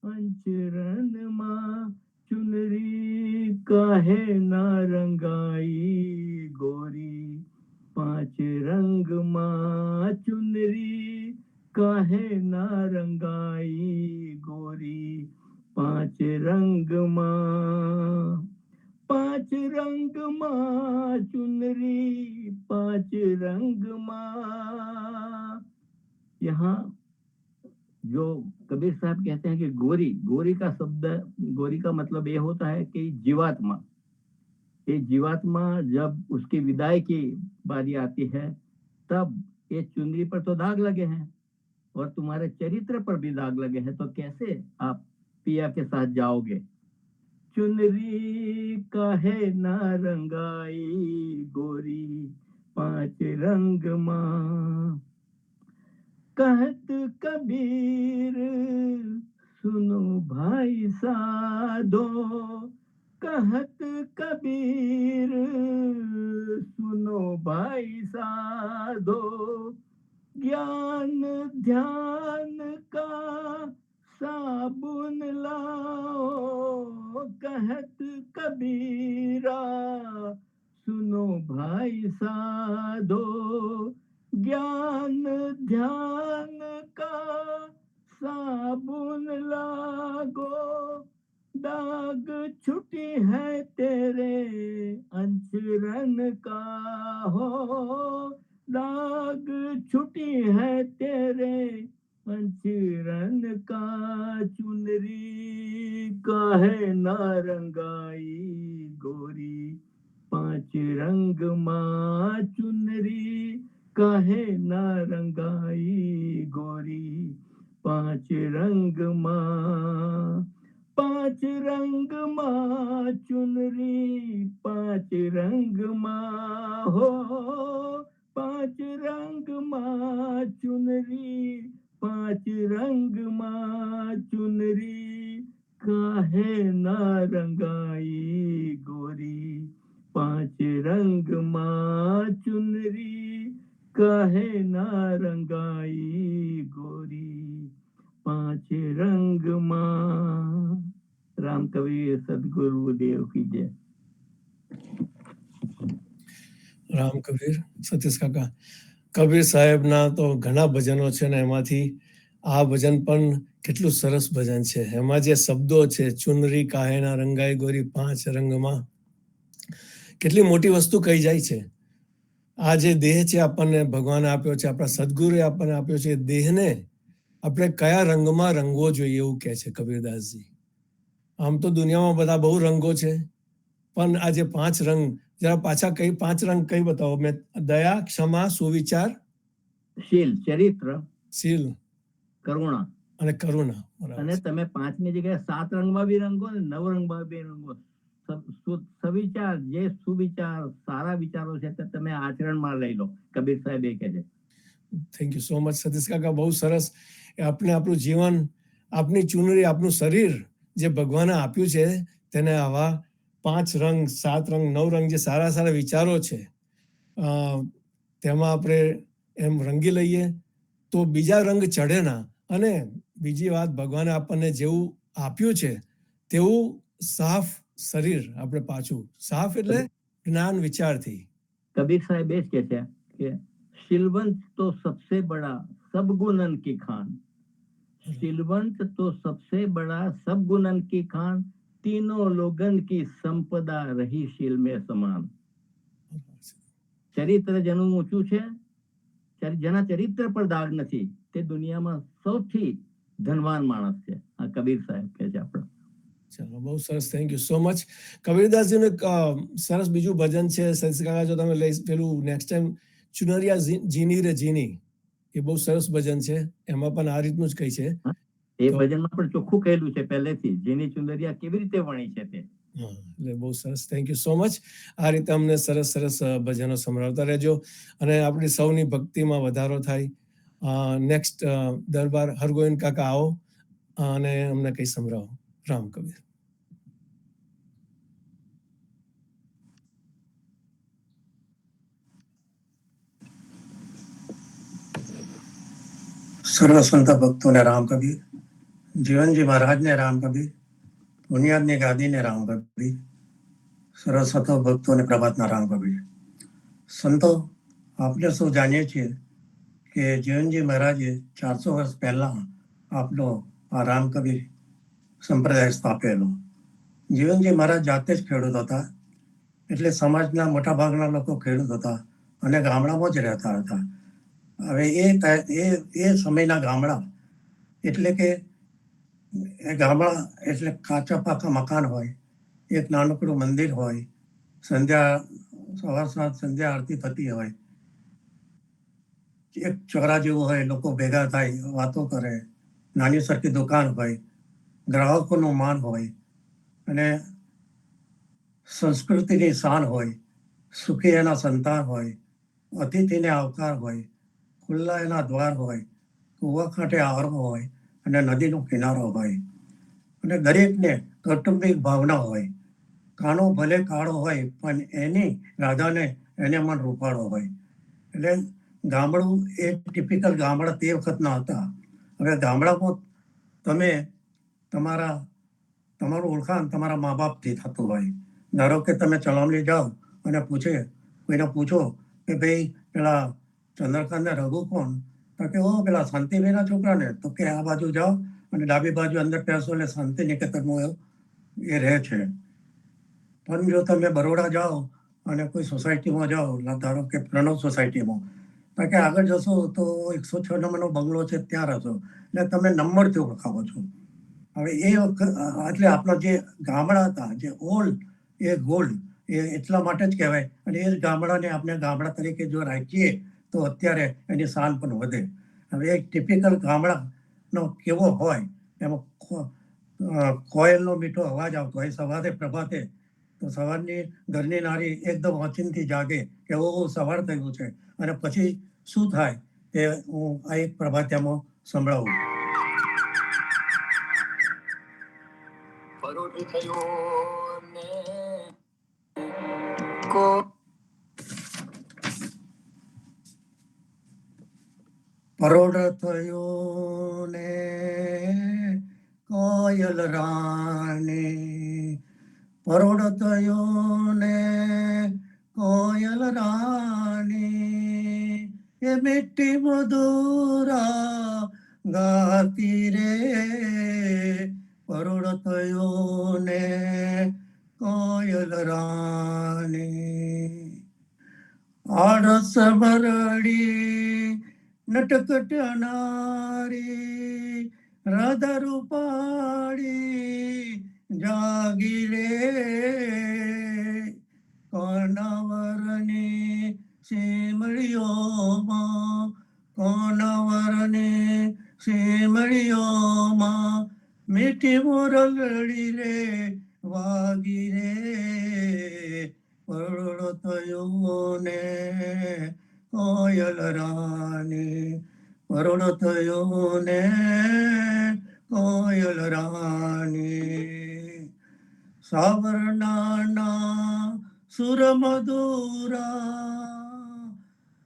अंचरन माँ, चुनरी काहे ना रंगाई गोरी, 5 रंग माँ चुनरी, काहे ना रंगाई गोरी, 5 रंग माँ। 5 रंग माँ चुनरी, 5 रंग माँ। यहाँ जो कबीर साहब कहते हैं कि गोरी का शब्द, गोरी का मतलब ये होता है कि जीवात्मा। ये जीवात्मा जब उसकी विदाई की बारी आती है, तब ये चुनरी पर तो दाग लगे हैं और तुम्हारे चरित्र पर भी दाग लगे हैं, तो कैसे आप पिया के साथ जाओगे। चुनरी काहे ना रंगाई गोरी, 5 रंग माँ। कहत कबीर सुनो भाई साधो, कहत कबीर सुनो भाई साधो, ज्ञान ध्यान का साबुन लाओ, कहत कबीरा सुनो भाई साधो, ज्ञान है तेरे अंचरन का हो, दाग छुटी है तेरे अंचरन का, चुनरी का है नारंगाई गोरी, 5 रंग माँ चुनरी काहे नारंगाई गोरी, 5 रंग माँ, 5 रंग माँ चुनरी, 5 रंग माँ हो, 5 रंग माँ चुनरी, 5 रंग माँ चुनरी काहे नारंगाई गोरी, 5 रंग माँ चुनरी काहे नारंगाई गोरी, 5 रंग माँ। राम कबीर सदगुरु देव की जय। રામ કબીર. સતીશ કાકા, કબીર સાહેબના તો ઘણા ભજનો છે ને એમાંથી આ ભજન પણ કેટલું સરસ ભજન છે. એમાં જે શબ્દો છે, ચુનરી કાહેના રંગાઈ ગોરી 5 રંગમાં, કેટલી મોટી વસ્તુ કહી જાય છે. આ જે દેહ છે આપણને ભગવાને આપ્યો છે, આપણા સદગુરુએ આપણને આપ્યો છે, દેહને આપણે કયા રંગમાં રંગવો જોઈએ એવું કહે છે કબીરદાસજી. આમ તો દુનિયામાં બધા બહુ રંગો છે, પણ આ જે 5 રંગ જરા પાછા કઈ 5 રંગ કઈ બતાવો. મેં દયા, ક્ષમા, સુવિચાર, શીલ, ચરિત્ર, શીલ કરુણા અને કરુણા. અને તમે 5 ની જગ્યાએ 7 રંગમાં બી રંગો ને 9 રંગમાં બી રંગો. સવિચાર, જે સુવિચાર સારા વિચારો છે તે તમે આચરણમાં લઈ લો, કબીર સાહેબ એ કહે છે. Thank you so much Satish કાકા, બહુ સરસ. આપણે આપણું જીવન, આપની ચુનરી, આપણું શરીર જે ભગવાને આપ્યું છે તેને આવા 5 રંગ, 7 રંગ, 9 રંગ જે સારા સારા વિચારો છે તેમાં આપણે એમ રંગી લઈએ તો બીજા રંગ ચઢે ના. અને બીજી વાત, ભગવાને આપણને જેવું આપ્યું છે તેવું સાફ શરીર આપણે પાછું, સાફ એટલે જ્ઞાન વિચારથી. કબીર સાહેબ એ જ કહે છે કે શીલવંત તો સબસે બડા સબ ગુણન की खान, શીલવંત તો સબસે બડા સબ ગુણન की खान, तीनों लोगन की संपदा रही शील में समान. ચરિત્ર જેનું ઊંચું છે, જેના ચરિત્ર પર દાગ નથી, તે દુનિયામાં સૌથી ધનવાન માણસ છે. આ કબીર સાહેબ કહે છે આપણે. ચાલો, બહુ સરસ, થેન્ક યુ સો મચ. કબીરદાસજીનું એક સરસ બીજું ભજન છે સતીશ કાકા, જો તમે લઈ પેલું નેક્સ્ટ ટાઈમ, ચુનરિયા જીની રે જીની, એ બહુ સરસ ભજન છે. એમાં પણ આ રીતનું જ કહી છે. એ ભજનમાં પણ ચોખ્ખું કહેલું છે પહેલેથી, જીની ચુંદરિયા કેવી રીતે વણી છે તે. એટલે બહુ સરસ, થેન્ક યુ સો મચ. આ રીતે અમને સરસ સરસ ભજનો સંભળાવતા રહેજો અને આપણી સૌની ભક્તિમાં વધારો થાય. નેક્સ્ટ દરબાર હરગોવિંદ કાકા આવો અને અમને કંઈ સંભળાવો. રામ કબીર. સર્વ સંત ભક્તોને રામ કબીર, જીવનજી મહારાજને રામ કબીર, બુનિયાદની ગાદીને રામ કબીર, સર્વ સંત ભક્તોને પ્રભાતના રામ કબીર. સંતો, આપણે સૌ જાણીએ છીએ કે જીવનજી મહારાજે 400 વર્ષ પહેલા આપણો આ રામ કબીર સંપ્રદાય સ્થાપેલો. જીવનજી મહારાજ જાતે જ ખેડૂત હતા, એટલે સમાજના મોટા ભાગના લોકો ખેડૂત હતા અને ગામડામાં જ રહેતા હતા. હવે એ સમયના ગામડા એટલે કે એ ગામડા એટલે કાચા પાકા મકાન હોય, એક નાનકડું મંદિર હોય, સવાર સાંજ સંધ્યા આરતી થતી હોય, એક ચોરા જેવું હોય, લોકો ભેગા થાય, વાતો કરે, નાની સરખી દુકાન હોય, ગ્રાહકોનું માન હોય અને સંસ્કૃતિની શાન હોય, સુખી એના સંતાન હોય, અતિથિને આવકાર હોય, ખુલ્લા એના દ્વાર હોય, કૂવા કાંઠે આરો હોય અને નદીનો કિનારો હોય અને દરેકને કૌટુંબિક ભાવના હોય. કાનો ભલે કાળો હોય પણ એની રાધાને એને મન રૂપાળો હોય. એટલે ગામડું એ ટિપિકલ ગામડા તે વખતના હતા. હવે ગામડામાં તમે તમારું ઓળખાણ તમારા મા બાપથી થતું હોય. ધારો કે તમે ચલામણી જાઓ અને કોઈને પૂછો કે ભાઈ પેલા ચંદ્રકાંતને રઘુ કોણ, તો કે ઓ પેલા શાંતિભાઈના છોકરાને, તો કે આ બાજુ જાઓ અને ડાબી બાજુ અંદર પહેરશો એટલે શાંતિ નિકેતનમાં એ રહે છે. પણ જો તમે બરોડા જાઓ અને કોઈ સોસાયટીમાં જાઓ, ધારો કે પ્રણવ સોસાયટીમાં, કારણ કે આગળ જશો તો 106 નંબરનો બંગલો છે, ત્યાં રહેશો એટલે તમે નંબરથી ઓળખાવો છો. હવે એ વખત એટલે આપણા જે ગામડા હતા, જે ઓલ્ડ એ ગોલ્ડ, એ એટલા માટે જ કહેવાય. અને એ જ ગામડાને આપણે ગામડા તરીકે જો રાખીએ તો અત્યારે એની શાન પણ વધે. હવે એક ટિપિકલ ગામડાનો કેવો હોય, એમાં કોયલનો મીઠો અવાજ આવતો હોય સવારે પ્રભાતે, તો સવારની ઘરની નારી એકદમ ઓચિંતી જાગે કે ઓ સવાર થયું છે, અને પછી શું થાય તે હું આ એક પ્રભાતિયામાં સંભળાવું. પરોઢ થયો ને પરોઢ થયો ને કોયલ રાણી, પરોઢ થયો ને કોયલ રાણી, એ મીઠી મધુરા ગાતી રે, પરોઢ થયો ને કોયલ રાણી. આળસ મરડી નટકટ નારી, રાધા રૂપાળી જાગી રે, કોનાવરની શીમળીઓમાં, કોનાવરની શીમળીઓમાં મીઠી મુરલડી રે વાગી રે, પરોઢ થયો ને કોયલ રાણી, પરોઢ થયો ને કોયલ રાણી. સાવરણાના સુર મધુરા,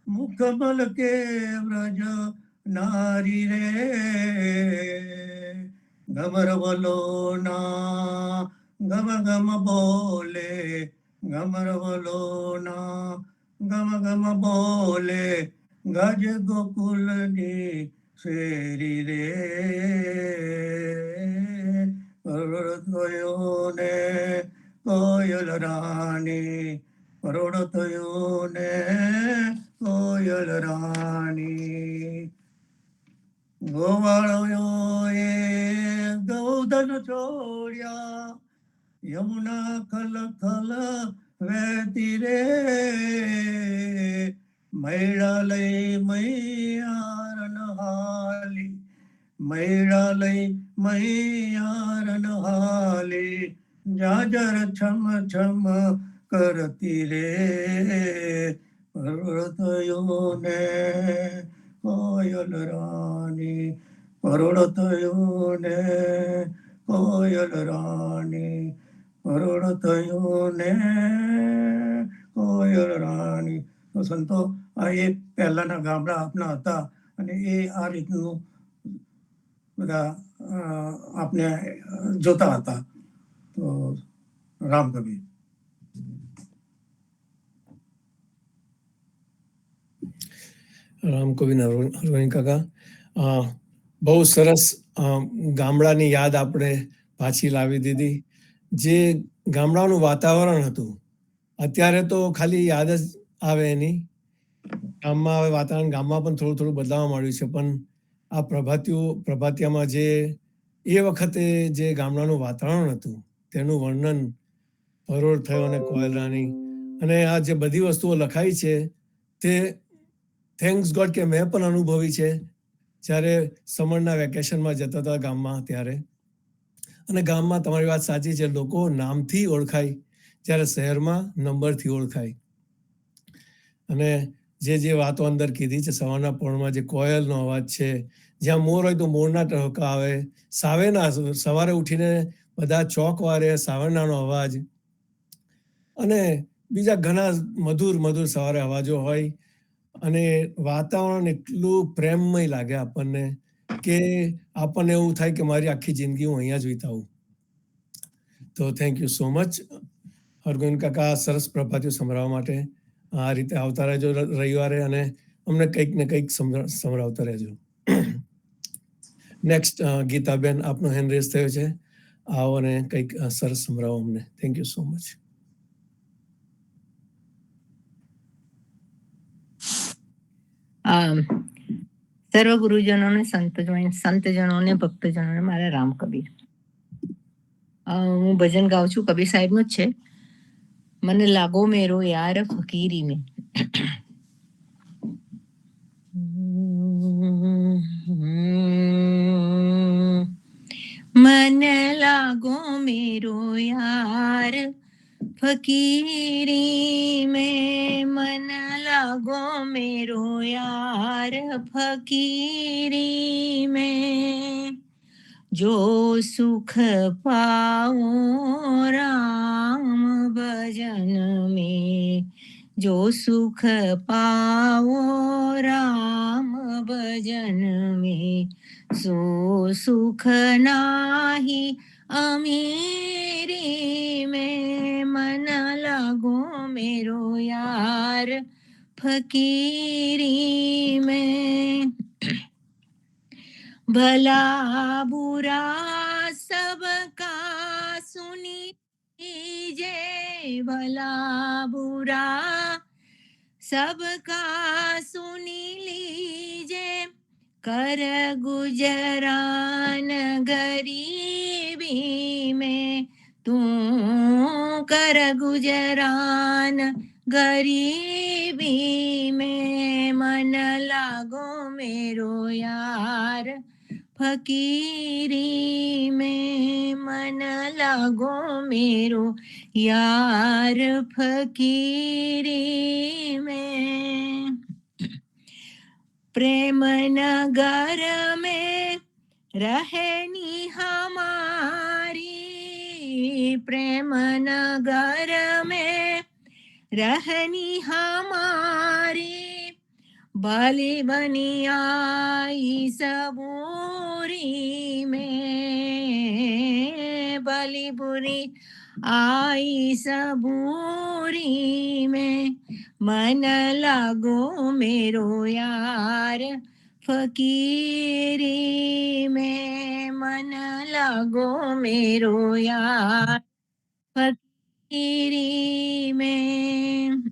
મુખમલ કે વ્રજ નારી રે, ગમરવલોના ગમ ગમ બોલે, ગમરવલોના ગમ ગમ બોલે, ગજ ગોકુલની શેરી રે, પરોઢ થયો ને કોયલ રાણી, પરોઢ થયો ને કોયલ રાણી. ગોવાળોએ ગૌધન છોડ્યા, યમુના ખલ ખલ વહેતી રે, મૈડા લઈ મૈયારન હાલી, મૈડા લઈ મૈયારન હાલી, જાજર છમ છમ કરતી રે, પરોઢ થયો ને કોયલ રાણી, પરોઢ થયો ને કોયલ રાણી, પરોઢ થયો ને કોયલ રાણી. તો સંતો, આ એક પહેલાના ગામડા આપના હતા, અને એ આ રીતનું બધા આપને જોતા હતા. તો રામકવિ. રામકવિ હરગોવિંદ કાકા, બહુ સરસ ગામડાની યાદ આપણે પાછી લાવી દીધી. જે ગામડાનું વાતાવરણ હતું, અત્યારે તો ખાલી યાદ જ આવે એની. ગામમાં હવે વાતાવરણ ગામમાં પણ થોડું થોડું બદલાવા માંડ્યું છે, પણ આ પ્રભાતિયામાં જે એ વખતે જે ગામડાનું વાતાવરણ હતું તેનું વર્ણન, પરોઢ થયો અને કોયલ રાણી, અને આ જે બધી વસ્તુઓ લખાઈ છે તે થેન્ક્સ ગોડ કે મેં પણ અનુભવી છે જ્યારે સમરના વેકેશનમાં જતા હતા ગામમાં ત્યારે. અને ગામમાં તમારી વાત સાચી છે, લોકો નામથી ઓળખાય જ્યારે શહેરમાં નંબરથી ઓળખાય. અને જે વાતો અંદર કીધી છે, સવારના પોળમાં જે કોયલનો અવાજ છે, જ્યાં મોર હોય તો મોરના ટહુકા આવે, સાવેના સવારે ઉઠીને બધા ચોક વારે સાવરણાનો અવાજ, અને બીજા ઘણા મધુર મધુર સવારે અવાજો હોય. અને વાતાવરણ એટલું પ્રેમમય લાગે આપણને કે આપણને એવું થાય કે મારી આખી જિંદગી હું અહીંયા જ વિતાવું. તો thank you so much Hargovind કાકા, સરસ પ્રભાતિઓ સંભળાવવા માટે. આ રીતે આવતા રહેજો રવિવારે, અને અમને કંઈક ને કંઈક સંભળાવતા રહેજો. નેક્સ્ટ ગીતાબેન, આપનો હેન્ડ રેઝ થયો છે, આવો અને કંઈક સરસ સંભળાવો અમને. Thank you so much. સર્વ ગુરુજનોને, સંતજનોને, ભક્તજનોને મારા રામ કબીર. હું ભજન ગાઉં છું, કબીર સાહેબનું જ છે. મને લાગો મેરો યાર ફકીરી મેં. मन लागो मेरो यार फकीरी में, मन लागो मेरो यार फकीरी में, जो सुख पाओ राम भजन में, जो सुख पाओ राम भजन में, सो सुख नाही अमीरी में, मन लागो मेरो यार फकीरी में। भला बुरा सबका सुनी लीजिए, भला बुरा सबका सुनी लीजिए, कर गुजरान गरीबी में, तू कर गुजरान गरीबी में, मन लागो मेरो यार फकीरी में, मन लागो मेरो यार फकीरी में। प्रेम नगर में रहनी हमारी, प्रेम नगर में रहनी हमारी, भली बनी आई सबूरी में, भली बुरी आई सबूरी में, मन लागो मेरो यार फकीरी में, मन लागो मेरो यार फकीरी में।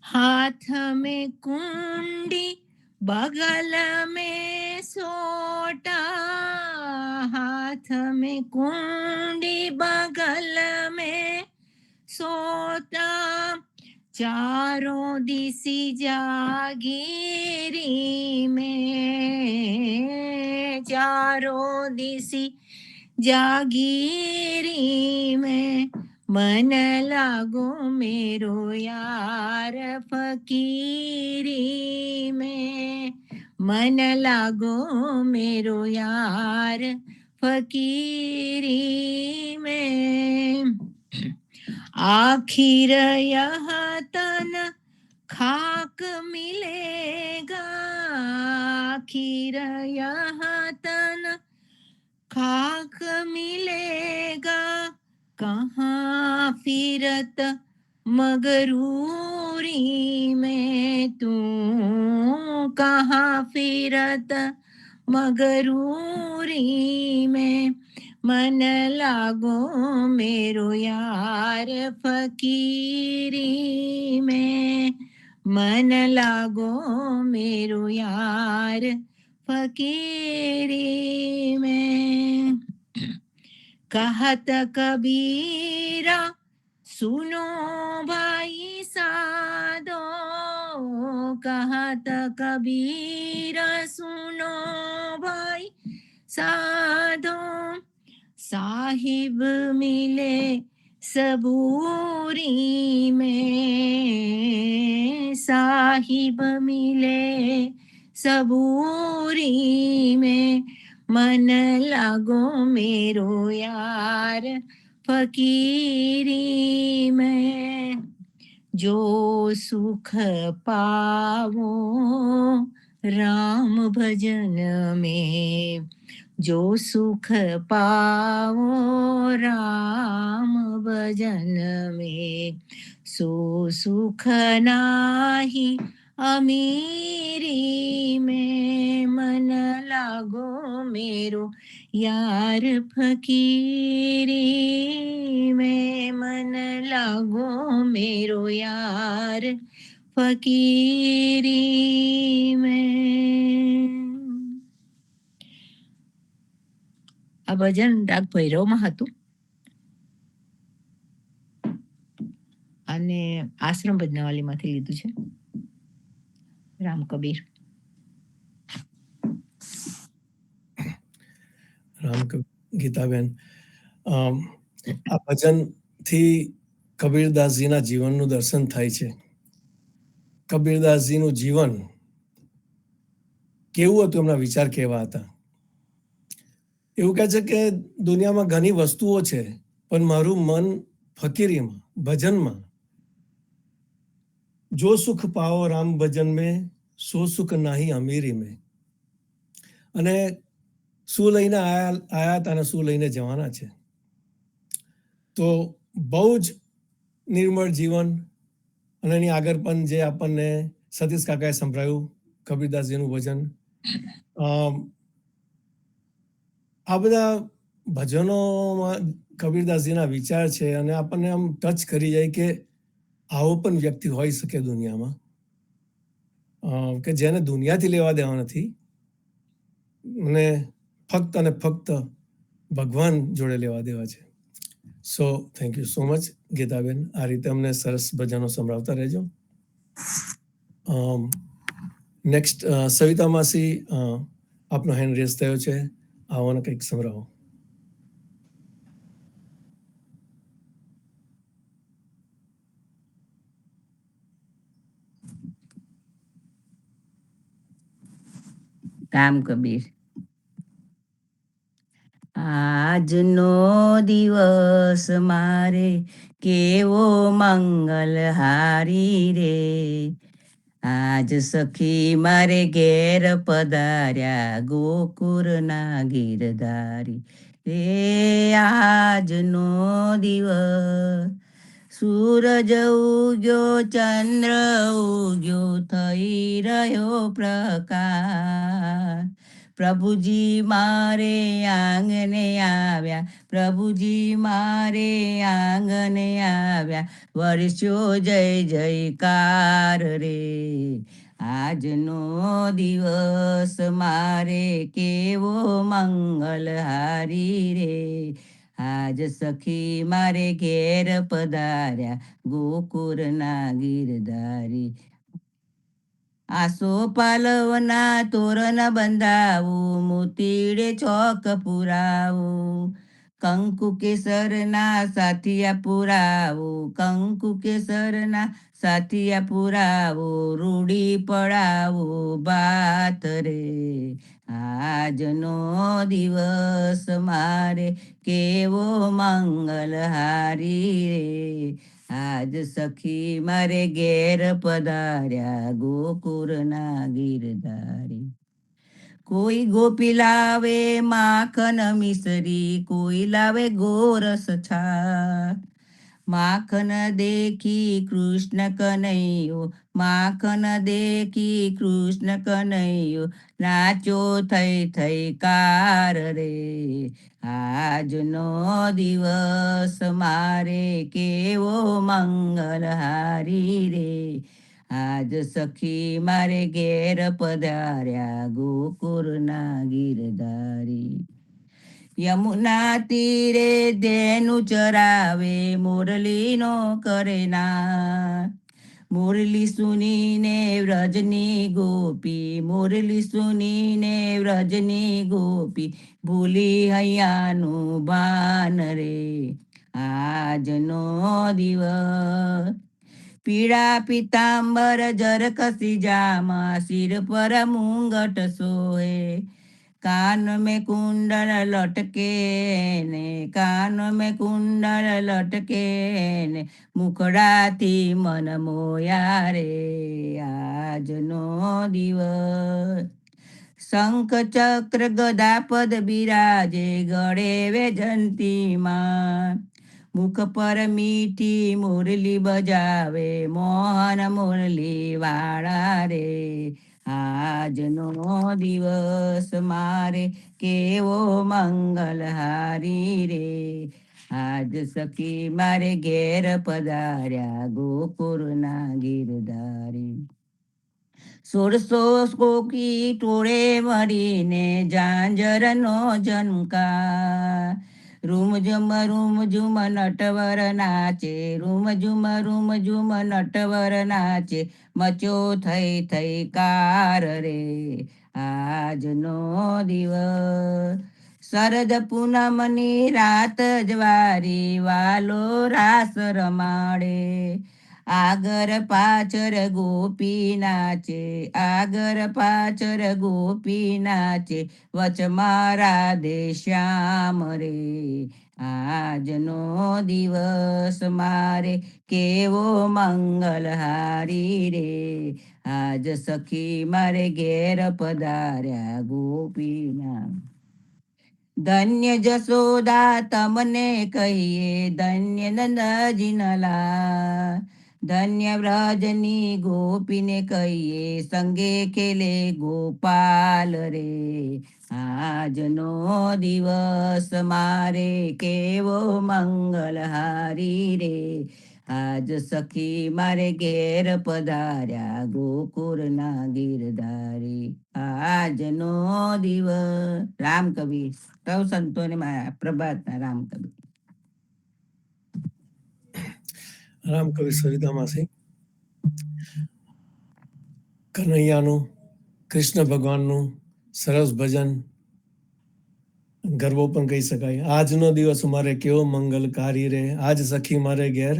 हाथ में कुंडी बगल में सोटा, हाथ में कुंडी बगल में सोता, चारों दिसी जागीरी में, चारों दिसी जागीरी में, मन लागो मेरो यार फकीरी में, मन लागो मेरो यार फकीरी में। आखिर यह तन खाक मिलेगा, आखिर यह तन खाक मिलेगा, कहाँ फिरत मगरूरी में, तू कहाँ फिरत मगरूरी में, मन लागो मेरो यार फकीरी में, मन लागो मेरो यार फकीरी में। कहत कबीरा सुनो भाई साधो, कहत कबीरा सुनो भाई साधो, साहिब मिले सबूरी में, साहिब मिले सबूरी में, मन लागो मेरो यार फकीरी में, जो सुख पावो राम भजन में, जो सुख पावो राम भजन में, सो सुख नाही अमीरी में, मन लागो मेरो यार फकीरी में, मन लागो मेरो यार फकीरी में। આ ભજન રાગ ભૈરવમાં હતું અને આશ્રમ ભજનાવલીમાંથી લીધું છે. રામ કબીર. ગીતાબેન, આ ભજન થી કબીરદાસજીના જીવનનું દર્શન થાય છે. કબીરદાસજીનું જીવન કેવું હતું, એમના વિચાર કેવા હતા. એવું કહે છે કે દુનિયામાં ઘણી વસ્તુઓ છે, પણ મારું મન ફકીરીમાં, ભજનમાં. જો સુખ પાઓ રામ ભજન મેં, સો સુખ નાહી અમીરી મેં. અને શું લઈને આયા હતા અને શું લઈને જવાના છે. તો બહુ જ નિર્મળ જીવન. અને એની આગળ પણ જે આપણને સતીશ કાકાએ સંભળાયું કબીરદાસજીનું ભજન. આ બધા ભજનોમાં કબીરદાસજીના વિચાર છે અને આપણને આમ ટચ કરી જાય કે આવો પણ વ્યક્તિ હોઈ શકે દુનિયામાં, કે જેને દુનિયાથી લેવા દેવા નથી અને ફક્ત ભગવાન જોડે લેવા દેવા છે. So thank you so much Gitaben. આ રીતે અમને સરસ ભજનો સંભળાવતા રહેજો. નેક્સ્ટ સવિતા માસી, આપનો હેન્ડ રેઝ થયો છે, આવવાનો કંઈક સંભળાવો. રામ કબીર. આજનો દિવસ મારે કેવો મંગલહારી રે. આજ સખી મારે ઘેર પધાર્યા ગોકુરના ગીરધારી રે. આજનો દિવસ સૂરજ ઉગ્યો, ચંદ્ર ઉગ્યો, થઈ રહ્યો પ્રકાશ. પ્રભુજી મારે આંગણે આવ્યા, પ્રભુજી મારે આંગણે આવ્યા, વર્ષો જય જયકાર રે. આજનો દિવસ મારે કેવો મંગલહારી રે. આજ સખી મારે ઘેર પધાર્યા ગોકુરના ગીરધારી. આસો પાલવના તોરણ બંધાવું, મોતીડે ચોક પુરાવું, કંકુ કેસરના સાથિયા પુરાવું, કંકુ કેસરના સાથિયા પુરાવું, રૂડી પડાવું બાત રે. આજનો દિવસ મારે કેવો મંગલહારી રે. આજ સખી મારે ઘેર પધાર્યા ગોકુરના ગીરધારી. કોઈ ગોપી લાવે માખન મિસરી, કોઈ લાવે ગોરસ છાશ. માખન દેખી કૃષ્ણ કનૈયો, માખન દેખી કૃષ્ણ કનૈયો, નાચો થઈ થઈ કાર રે. આજનો દિવસ મારે કેવો મંગલહારી રે. આજ સખી મારે ઘેર પધાર્યા ગોકુરના ગીરધારી. યમુના તીરે ધેનુ ચરાવે, મુરલીનો કરે નાદ. મુરલી સુનીને વ્રજની ગોપી, મુરલી સુનીને વ્રજની ગોપી, ભૂલી હૈયાનું ભાન રે. આજનો દિવસ પીળા પિતાંબર જરકસી જામા, સિર પર મુંગટ સોહે, કાન में कुंडल लटके ने, कान में कुंडल लटके ने, મુખડાથી મન મોયા રે. આજનો દિવસ શંખ ચક્ર ગદા પદ બિરાજે, ગળે વેજંતીમાં, મુખ પર મીઠી મુરલી બજાવે, મોહન મુરલી વાળા રે. આજનો દિવસ મારે કેવો મંગલહારી રે. આજ સખી મારે ઘેર પધાર્યા ગોકુળના ગીરધારી. 1600 કોકી ટોળે મળીને ઝાંઝરનો ઝંકાર. રૂમઝુમ નટવર નાચે, રૂમઝુમ નટવર નાચે, મચો થઈ કાર રે આજનો દિવસ. શરદ પૂનમની રાત જવારી વાલો રાસ રમાડે. આગર પાછળ ગોપી નાચે, આગર પાછળ ગોપી નાચે, વચમાં રાધે શ્યામ રે આજનો દિવસ મારે કેવો મંગલહારી રે. આજ સખી મારે ઘેર પધાર્યા ગોપીના. ધન્ય જશોદા તમને કહીએ, ધન્ય નંદજીનલા. ધન્ય વ્રજની ગોપીને કહીએ, સંગે ખેલે ગોપાલ રે આજનો દિવસ મારે કેવો મંગલહારી રે. આજ સખી મારે ઘેર પધાર્યા ગોકુળના ગીરધારી આજનો દિવસ. રામ કવિ સૌ સંતોને મારા પ્રભાતના રામ કવિ. રામ કવિ સરિતામાસી કનૈયાનું, કૃષ્ણ ભગવાનનું સરસ ભજન, ગરબો પણ કહી શકાય. આજનો દિવસ મારે કેવો મંગલકારી રે, આજ સખી મારે ઘેર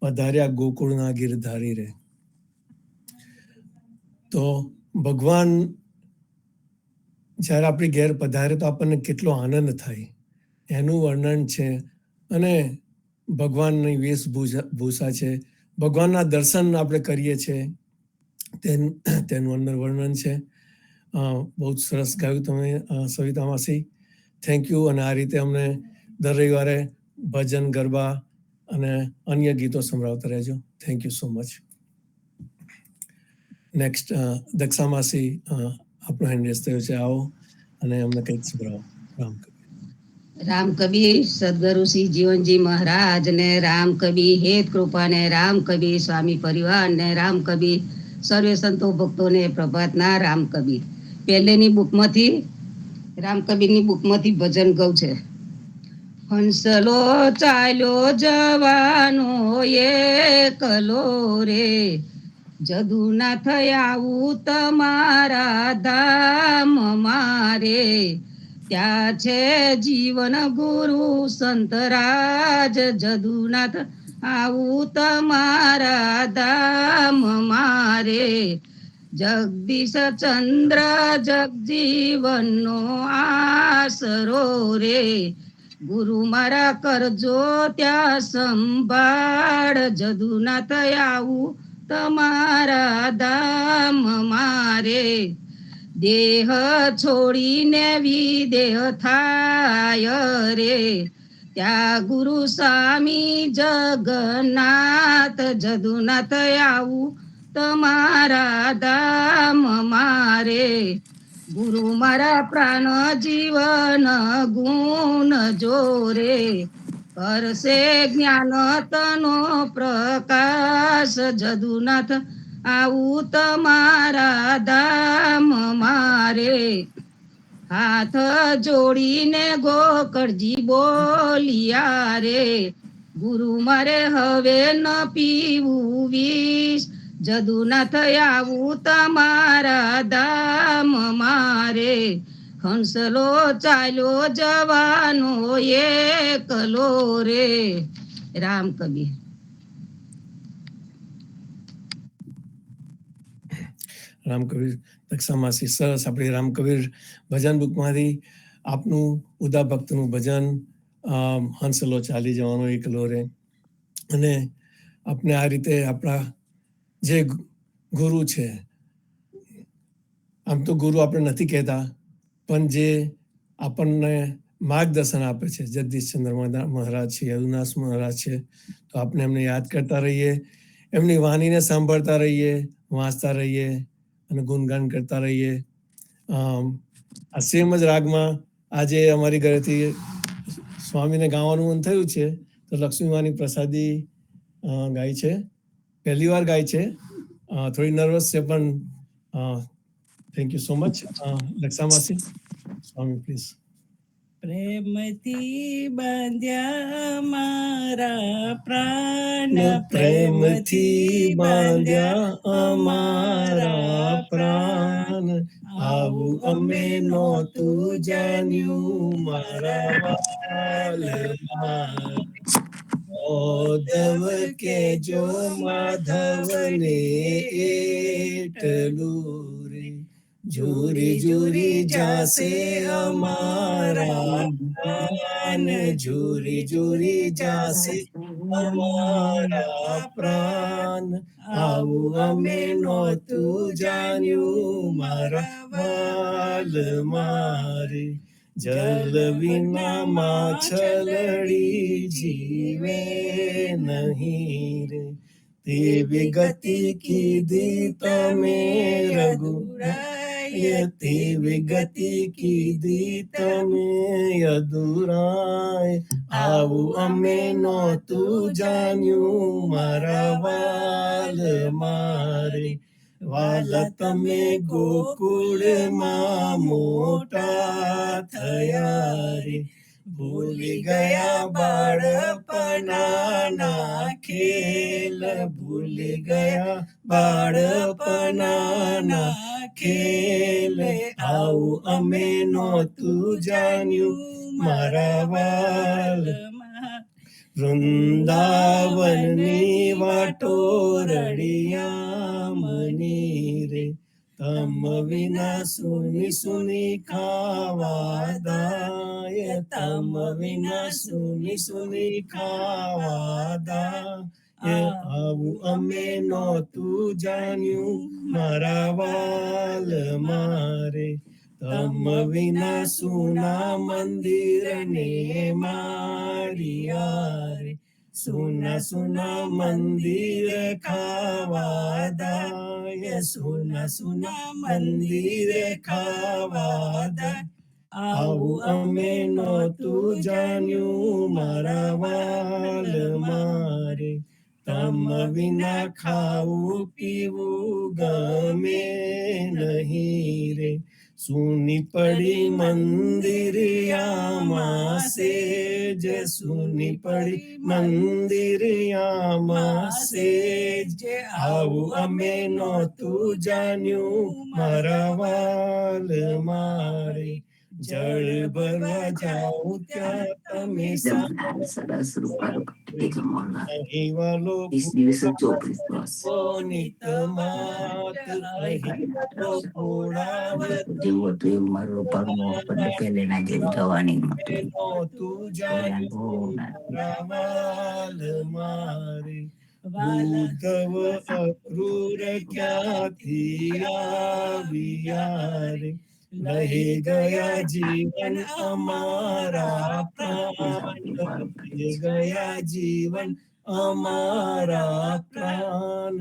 પધાર્યા ગોકુળના ગીરધારી રે. તો ભગવાન જ્યારે આપણી ઘેર પધારે તો આપણને કેટલો આનંદ થાય એનું વર્ણન છે. અને ભગવાનની વેશભૂષા છે, ભગવાનના દર્શન આપણે કરીએ છીએ તેનું અંદર વર્ણન છે. બહુ જ સરસ ગાયું તમે સવિતા માસી, થેન્ક યુ. અને આ રીતે અમને દર રવિવારે ભજન, ગરબા અને અન્ય ગીતો સંભળાવતા રહેજો. Thank you so much. Next Daksha માસી, આપણો હેન્ડ રેસ થયો છે, આવો અને અમને કંઈક સંભળાવો. રામ કવિ. રામ કવિ સદગુરુ શ્રી જીવનજી મહારાજ ને રામ કવિ હેત કૃપા ને રામ કવિ સ્વામી પરિવાર ને રામ કવિ સર્વે સંતો ભક્તોને પ્રભાતના રામ કવિ. પહેલેની બુકમાંથી રામ કવિની બુકમાંથી ભજન ગૌ છે. હંસલો ચાલ્યો જવાનો એકલો રે, જદુના થયાવું તમારા ધામ મારે. ત્યાં છે જીવન ગુરુ સંતરાજ, જદુનાથ આવું તમારા ધામ મારે. જગદીશ ચંદ્ર જગજીવનનો આસરો રે, ગુરુ મારા કરજો ત્યાં સંભાળ, જદુનાથ આવું તમારા ધામ મારે. દેહ છોડીને વિદેહ થાય રે, ત્યાં ગુરુ સ્વામી જગન્નાથ, જદુનાથ આવું તમારા ધામ મારે. ગુરુ મારા પ્રાણ જીવન ગુણ જોરે, કરશે જ્ઞાન તનો પ્રકાશ, જદુનાથ આવું તમારા ધામ મારે. હાથ જોડીને ગોકળજી બોલિયા રે, ગુરુ મારે હવે ન પીવું વિષ, જદુનાથ આવું તમારા ધામ મારે. હંસલો ચાલ્યો જવાનો એકલો રે. રામ કવિ. રામકબીર દક્ષામાસી સરસ. આપણી રામકબીર ભજન બુકમાંથી આપનું ઉદા ભક્તનું ભજન હંસલો ચાલી જવાનો એકલો રે. અને આપણે આ રીતે આપણા જે ગુરુ છે, આમ તો ગુરુ આપણે નથી કહેતા, પણ જે આપણને માર્ગદર્શન આપે છે, જગદીશચંદ્ર મહારાજ છે, યદુનાથ મહારાજ છે, તો આપણે એમને યાદ કરતા રહીએ, એમની વાણીને સાંભળતા રહીએ, વાંચતા રહીએ અને ગુણગાન કરતા રહીએ. આ સેમ જ રાગમાં આજે અમારી ઘરેથી સ્વામીને ગાવાનું મન થયું છે તો લક્ષ્મીમાની પ્રસાદી ગાય છે, પહેલી વાર ગાય છે, થોડી નર્વસ છે પણ થેન્ક યુ સો મચ. લક્ષામાસી, સ્વામી પ્લીઝ. પ્રેમથી બાંધ્યા મારા પ્રાણ, પ્રેમથી બાંધ્યા અમારા પ્રાણ, આવું અમે નહોતું જાણ્યું મારા વાલમાં. ઓધવ કેજો માધવને એટલું રે, ઝૂરી ઝૂરી જાસે અમારા પ્રાણ, ઝૂરી ઝૂરી જાસે અમારા પ્રાણ, આવું અમે નહોતું જાણ્યું મારા વાલ મારે. જલ વિના માછલડી જીવે નહીં રે, તેવી ગતિ કીધી તમે રઘુરાય, તેવી ગતિ કીધી તમે યદુરાય, આવું અમે નહોતું જાણ્યું મારા વાલ મારે. વાલા તમે ગોકુળમાં મોટા થયા રે, ભૂલી ગયા બાળપનાના ખેલ, ભૂલી ગયા બાળપનાના ખેલ, આવું અમે નહોતું જાણ્યું મારા વાલ. વૃંદાવનની વાટો રડિયા મની રે, તમ વિના સુની સુની ખાવા દાય, તમ વિના સુની સુની ખાવા દાય, આવું અમે નહોતું જાણ્યું મારા વાલ મારે. તમ વિના સુના મંદિર ને મારિયા રે, સુના સુના મંદિર ખાવા દાય, સુના સુના મંદિર ખાવા દાય, આવું અમે નહોતું જાણ્યું મારા વાલ મારે. તમ વિના ખાવું પીવું ગમે નહીં રે, સુની પડી મંદિરિયામાં સેજ, સુની પડી મંદિરિયામાં સેજ, આવું અમે નહોતું જાણ્યું મારા વાલ મારે. જળ ભરવા જાઉં ત્યાં તમે સરસ રૂપારો અહીં વાલો નિત માત, અહીં જેવું હતું એવું મારું રૂપારું પહેલેના જેવું જવાની નહોતું જાણ્યું વાલ મારે. ઉદ્ધવ અક્રૂર ક્યાંથી આવ્યા રે, લહી ગયા જીવન અમારા પ્રાણ, લહી ગયા જીવન અમારા પ્રાણ,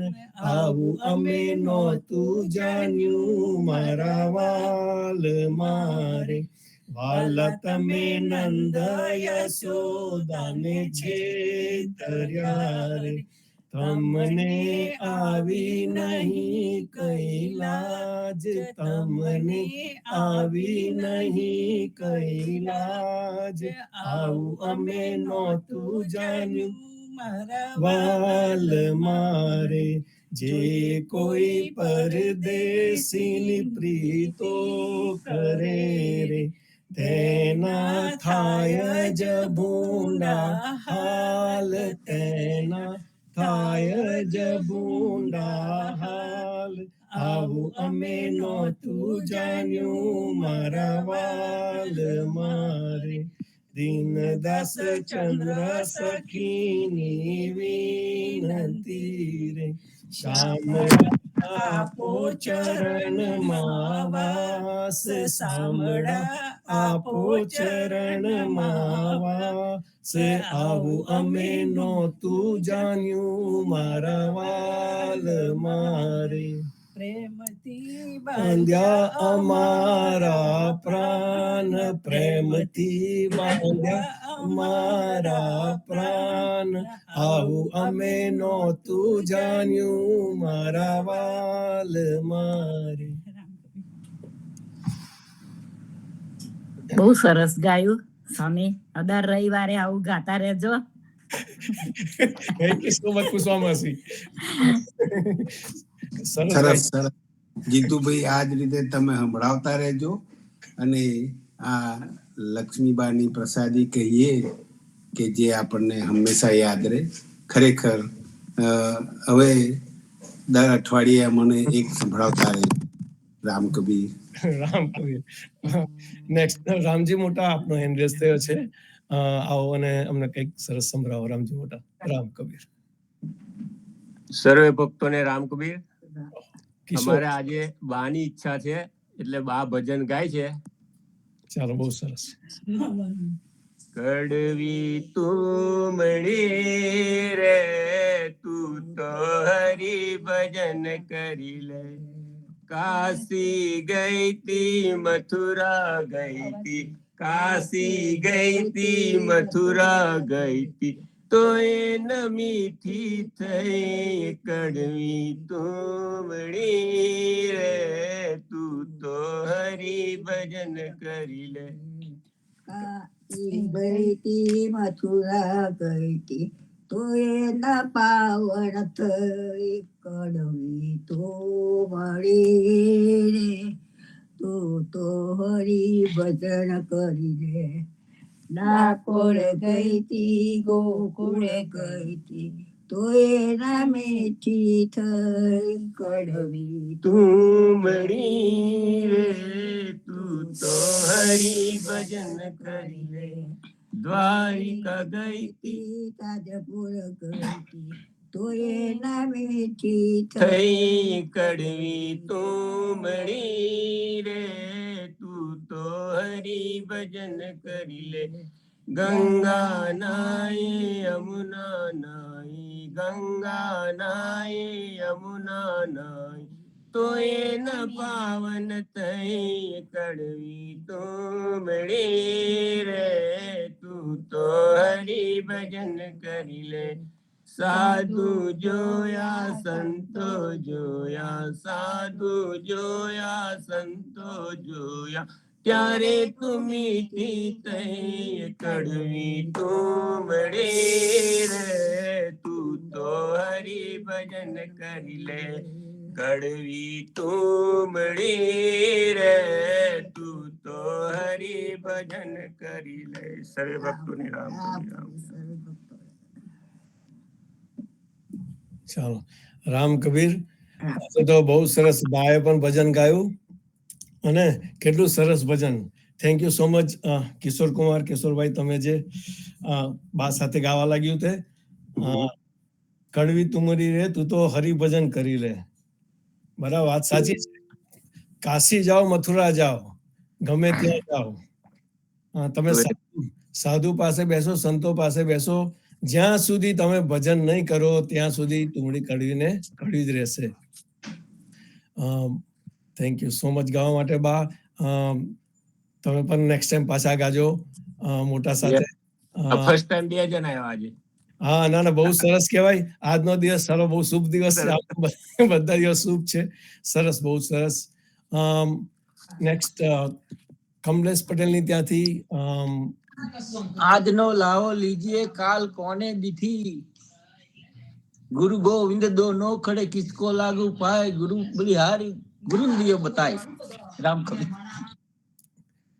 આવું અમે નહોતું જાણ્યું મારા વાલ મારે. વાલા તમે નંદ યશોદાને છેતર્યા રે, તમને આવી નહીં કઈ લાજ, તમને આવી નહીં કઈ લાજ, આવું અમે નહોતું જાણ્યું મારા વાલ મારે. જે કોઈ પરદેશીની પ્રીતો કરે રે, તેના થાય જ ભૂંડા હાલ, તેના થાય જ ભૂંડા હાલ, આવું અમે નહોતું જાણ્યું મારા વાલ મારે. દીનદાસ ચંદ્ર સખીની વિનંતી રે, શ્યામ આપો ચરણમાં વાસ, સાંભળા આપો ચરણમાં વાસ, આવું અમે નહોતું જાણ્યું મારા વાલ મારે. પ્રેમથી બાંધ્યા અમારા પ્રાણ, પ્રેમથી બાંધ્યા અમારા પ્રાણ, આવું અમે નહોતું જાણ્યું મારા વાલ મારે. બહુ સરસ ગાયું સ્વામી. અદર રવિવારે આવું ગાતા રહેજો. થેન્ક યુ સો મચ કુસુમાસી. સરસ સરસ ભાઈ. સરસ જીતુભાઈ, આ જ રીતે તમે સંભળાવતા રહેજો. અને આ લક્ષ્મીબાની પ્રસાદી કહીએ કે જે આપણને હંમેશા યાદ રહે. ખરેખર હવે દર અઠવાડિયે મને એક સંભળાવતા રહે રામ કબીર. રામ કબીર. નેક્સ્ટ રામજી મોટા, આપનો હેન્ડ રેઝ થયો છે. આવો અને અમને કંઈક સરસ સંભળાવો રામજી મોટા. રામ કબીર. સર્વે ભક્તોને રામ કબીર. કિશોર. અમારે આજે બાની ઈચ્છા છે એટલે બા ભજન ગાય છે. ચાલો, બહુ સરસ. કડવી તુમડી રે તું તો હરિ ભજન કરી લે. કાશી ગઈ તી મથુરા ગઈ તી, કાશી ગઈ તી મથુરા ગઈ તી, તો એ ન મીઠી થઈ કડવી તુમડી રે તું તો હરિ ભજન કરી લે. ગઈ તી મથુરા ગઈ તી, તો એના પાવન થઈ કડવી તો મળી રે તું તો હરી ભજન કરી રે. ડાકોર ગઈ તી ગોકુળ ગઈ તી, તો એના મીઠી થઈ કડવી તુમડી રે તું તો હરિ ભજન કરી લે. દ્વારિકા ગઈ તી તાજપુર ગઈ તી, તો એના મીઠી થઈ કડવી તુમડી રે તું તો હરિ ભજન કરી લે. ગંગા નાય યમુના નાય, ગંગા નાય યમુના નાય, તો એન પાવન થઈ કડવી તુમડી રે તું તો હરિ ભજન કરી લે. સાધુ જોયા સંતો જોયા, સાધુ જોયા સંતો જોયા, ત્યારે તું મીઠી થઈ કડવી તુમડી રે તું તો હરિ ભજન કરી લે. કડવી તુમડી રે તું તો હરિ ભજન કરી લે. સર્વે ભક્તોને રામ કબીર. ચાલો, રામ કબીર. આજે તો બહુ સરસ બાએ પણ ભજન ગાયું અને કેટલું સરસ ભજન. Thank you so much Kishore Kumar, Kishorbhai, તમે જે બા સાથે ગાવા લાગ્યું તે. કડવી તુમરી રે તું તો હરિભજન કરી લે. બરાબર, વાત સાચી છે. કાશી જાઓ, મથુરા જાઓ, ગમે ત્યાં જાઓ, તમે સાધુ પાસે બેસો, સંતો પાસે બેસો, જ્યાં સુધી તમે ભજન નહીં કરો ત્યાં સુધી તુમડી કડવીને કડવી જ રહેશે. થેન્ક યુ સો મચ ગાવા માટે બા. તમે પણ નેક્સ્ટ ટાઈમ પાછા ગાજો મોટા સાથે. ફર્સ્ટ ટાઈમ 2 જણ આવ્યા આજે. હા, ના ના, બહુ સરસ કહેવાય. આજનો દિવસ સારો, બહુ શુભ દિવસ છે. બધા દિવસ શુભ છે. સરસ, બહુ સરસ. નેક્સ્ટ કમલેશ પટેલની ત્યાંથી આજનો લાવો લીજીએ કાલ કોને દીઠી, ગુરુ ગોવિંદ દોનો ખડે કિસકો લાગુ પાય, ગુરુ બલિહારી ગુરુ દિયો બતાય. રામ કબીર.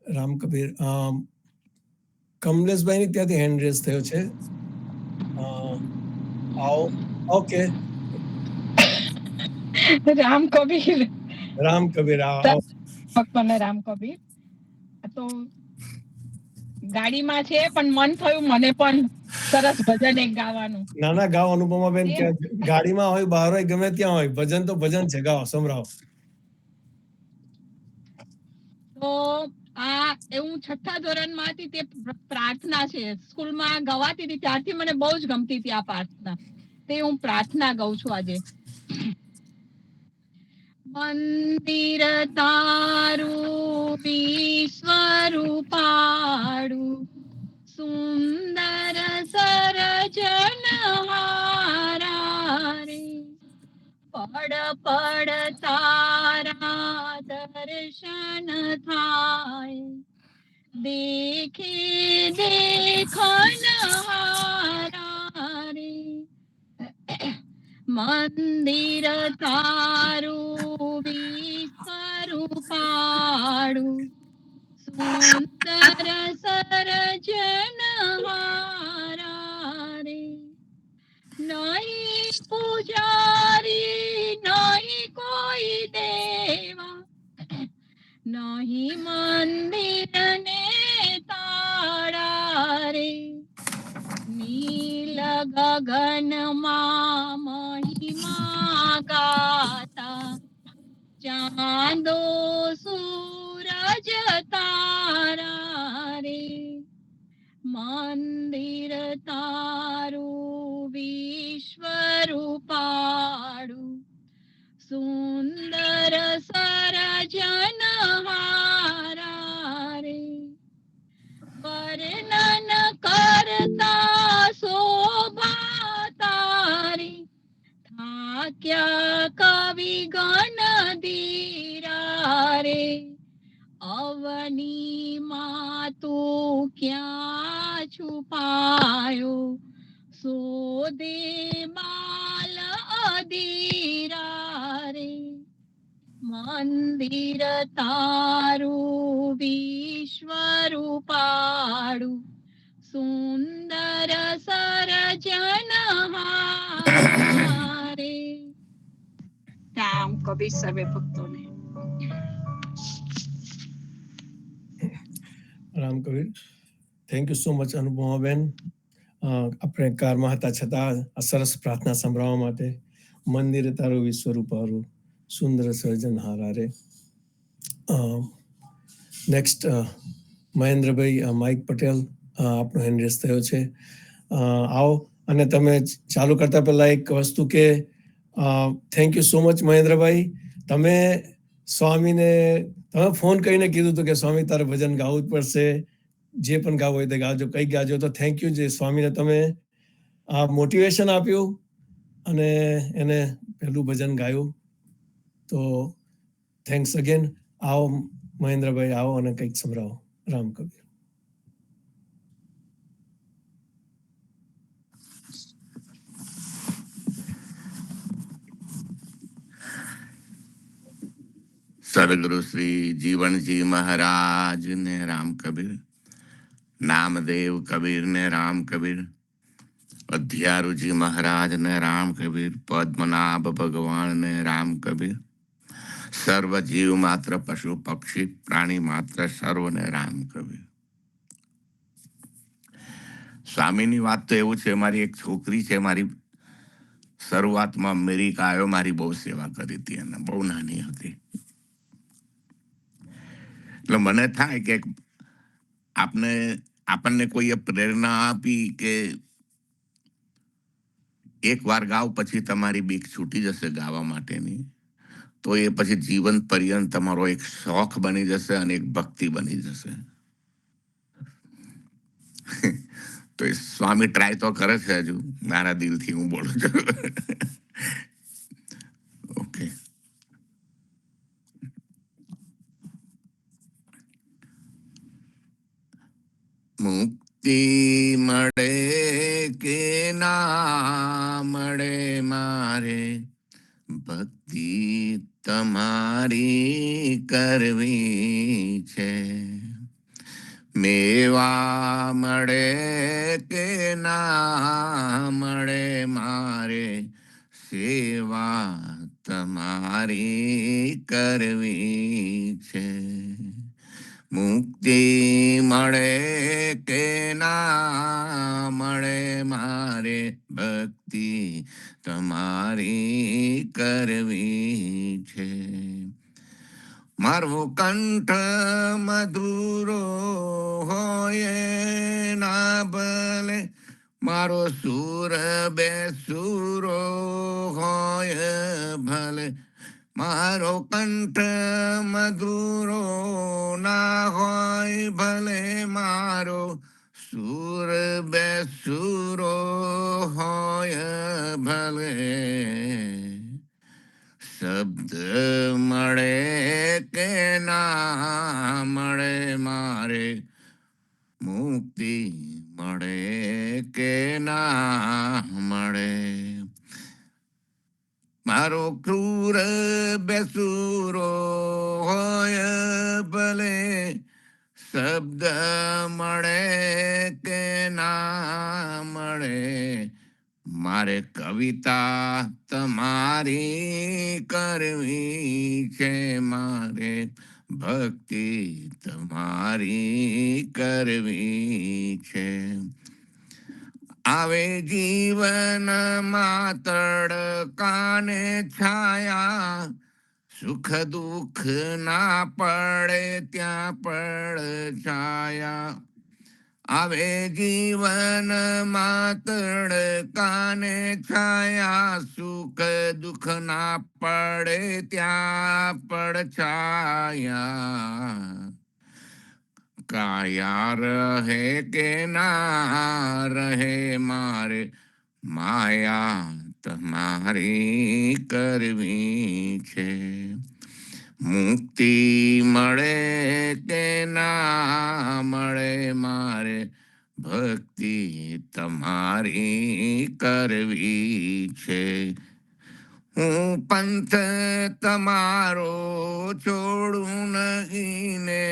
રામ કબીર. કમલેશભાઈ ની ત્યાંથી હેન્ડ રેઝ થયો છે. આવો. ઓકે, રામ કબીર. રામ કબીર. ભક્તોને રામ કબીર. તો ગાડીમાં છે પણ મન થયું મને પણ સરસ ભજન એક ગાવાનું. નાના ગાઓ અનુપમાબેન, ગાડીમાં હોય, બહાર હોય, ગમે ત્યાં હોય, ભજન તો ભજન છે. ગાઓ, સંભળાવો. તો આ હું 6થા ધોરણમાં હતી તે પ્રાર્થના છે. સ્કૂલમાં ગવાતી હતી ત્યારથી મને બહુ જ ગમતી હતી આ પ્રાર્થના. તે હું પ્રાર્થના ગાઉં છું આજે. મંદિર તારું વિશ્વરૂપાળું સુંદર સરજનહારા રે પડ પડ તારા દર્શન થાય દેખે દેખન હારા રે મંદિર તારું વિશ્વરૂપાળું સુંદર સરજનહારા રે નહીં પૂજારી નહીં કોઈ દેવા નહીં મંદિર ને તાળા રે નીલ ગગનમાં મહિમા ગાતા ચાંદો સૂરજ તારા રે મંદિર તારું વિશ્વરૂપાળું સુંદર સરજનહારા રે વર્ણન કરતા શોભા તારી થાક્યા કવિ ગણ ધીરા રે અવની માં તું ક્યાં છુપાયો સોદે બાલ અધીરા રે મંદિર તારું વિશ્વરૂપાળું સુંદર સરજનહારા રે રામ કબીર સર્વે ભક્તોને Ram Kabir. Thank you so much અનુપમાબેન. આપણે કારમાં હતા છતાં આ સરસ પ્રાર્થના સંભળાવવા માટે. મંદિર તારું વિશ્વરૂપાળું સુંદર સર્જનહારા રે. નેક્સ્ટ મહેન્દ્રભાઈ માઇક પટેલ, આપણો હેન્ડ રેઝ થયો છે. આવો અને તમે ચાલુ કરતા પહેલા એક વસ્તુ કે થેન્ક યુ સો મચ મહેન્દ્રભાઈ, તમે સ્વામીને તમે ફોન કરીને કીધું હતું કે સ્વામી તારે ભજન ગાવું જ પડશે, જે પણ ગાવું હોય તે ગાજો, કઈ ગાજો. તો થેન્ક યુ જે સ્વામીને તમે આ મોટિવેશન આપ્યું અને એને પહેલું ભજન ગાયું. તો થેન્ક્સ અગેન. આવો મહેન્દ્રભાઈ, આવો અને કંઈક સંભળાવો. રામ કબીર. સદગુરુ શ્રી જીવનજી મહારાજ ને રામ કબીર, નામદેવ કબીર ને રામ કબીર, અધ્યારુજી મહારાજ ને રામ કબીર, પદ્મનાભ ભગવાન ને રામ કબીર, સર્વ જીવ માત્ર પશુ પક્ષી પ્રાણી માત્ર સર્વને રામ કબીર. સ્વામીની વાત તો એવું છે, મારી એક છોકરી છે, મારી શરૂઆતમાં અમેરિકા આવ્યો, મારી બહુ સેવા કરી હતી, એને બહુ નાની હતી. એટલે મને થાય કે આપણને કોઈએ પ્રેરણા આપી કે એક વાર ગાવ પછી તમારી બીક છૂટી જશે ગાવા માટેની, તો એ પછી જીવન પર્યંત તમારો એક શોખ બની જશે અને એક ભક્તિ બની જશે. તો એ સ્વામી ટ્રાય તો કરે છે, હજુ મારા દિલથી હું બોલું છું. ઓકે. મુક્તિ મળે કે ના મળે મારે, ભક્તિ તમારી કરવી છે. મેવા મળે કે ના મળે મારે, સેવા તમારી કરવી છે. મુક્તિ મળે કે ના મળે મારે, ભક્તિ તમારી કરવી છે. મારો કંઠ મધુરો હોય ના ભલે, મારો સુર બેસુરો હોય ભલે, મારો કંઠ મધુરો ના હોય ભલે મારો સુર બેસુરો હોય ભલે, શબ્દ મળે કે ના મળે મારે, મુક્તિ મળે કે ના મળે. મારો ક્રૂર બેસુરો હોય ભલે, શબ્દ મળે કે ના મળે, મારે કવિતા તમારી કરવી છે, મારે ભક્તિ તમારી કરવી છે. આવે જીવનમાં તડકાને છાયા, સુખ દુઃખ ના પડે ત્યાં પડછાયા. આવે જીવનમાં તડકાને છાયા, સુખ દુઃખ ના પડે ત્યાં પડછાયા. કાયા રહે કે ના રહે મારે, માયા તમારી કરવી છે. મુક્તિ મળે કે ના મળે મારે, ભક્તિ તમારી કરવી છે. હું પંથ તમારો છોડું નહીં ને,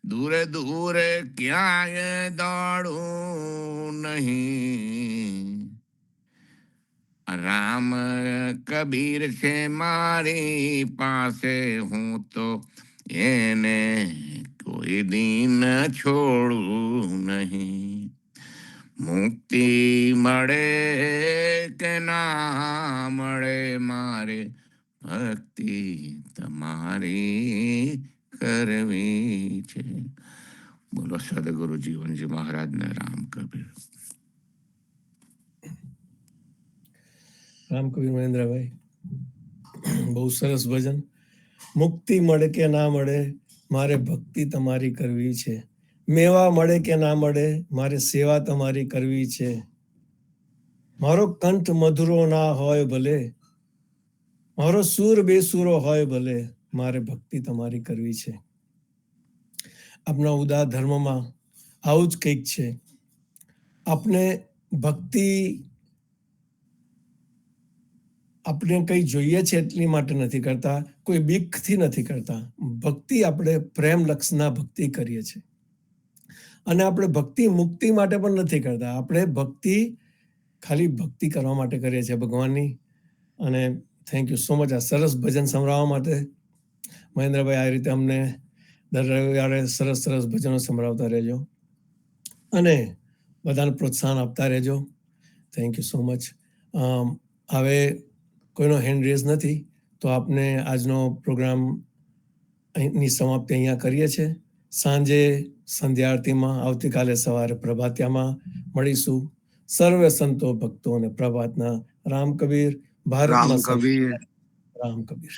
દૂરે દૂરે ક્યાંય દોડું નહીં. રામ કબીર છે મારી પાસે, હું તો એને કોઈ દિન છોડું નહીં. મુક્તિ મળે કે ના મળે મારે, ભક્તિ તમારી કરવી છે. બોલો સદગુરુ જીવનજી મહારાજને રામ કબીર. રામ કબીર મહેન્દ્રભાઈ, બહુ સરસ ભજન. મુક્તિ મળે કે ના મળે, મારે ભક્તિ તમારી કરવી છે. મેવા મળે કે ના મળે, મારે સેવા તમારી કરવી છે. મારો કંઠ મધુરો ના હોય ભલે, મારો સૂર બેસુરો હોય ભલે, મારે ભક્તિ તમારી કરવી છે. આપણા ઉદાર ધર્મમાં આવું જ કંઈક છે. આપણે ભક્તિ આપણે કંઈ જોઈએ છે એટલી માટે નથી કરતા, કોઈ બીકથી નથી કરતા. ભક્તિ આપણે પ્રેમ લક્ષના ભક્તિ કરીએ છીએ. અને આપણે ભક્તિ મુક્તિ માટે પણ નથી કરતા. આપણે ભક્તિ ખાલી ભક્તિ કરવા માટે કરીએ છીએ ભગવાનની. અને થેન્ક યુ સો મચ આ સરસ ભજન સંભળાવવા માટે મહેન્દ્રભાઈ. આ રીતે અમને દર રવિવારે સરસ સરસ ભજનો સંભળાવતા રહેજો અને બધાને પ્રોત્સાહન આપતા રહેજો. Thank you so much. હવે કોઈનો હેન્ડ રેઝ નથી, તો આપને આજનો પ્રોગ્રામ ની સમાપ્તિ અહીંયા કરીએ છીએ. સાંજે સંધ્યા આરતીમાં, આવતીકાલે સવારે પ્રભાતિયામાં મળીશું. સર્વે સંતો ભક્તો અને પ્રભાતના રામ કબીર. ભારતમાં રામ કબીર. રામ કબીર.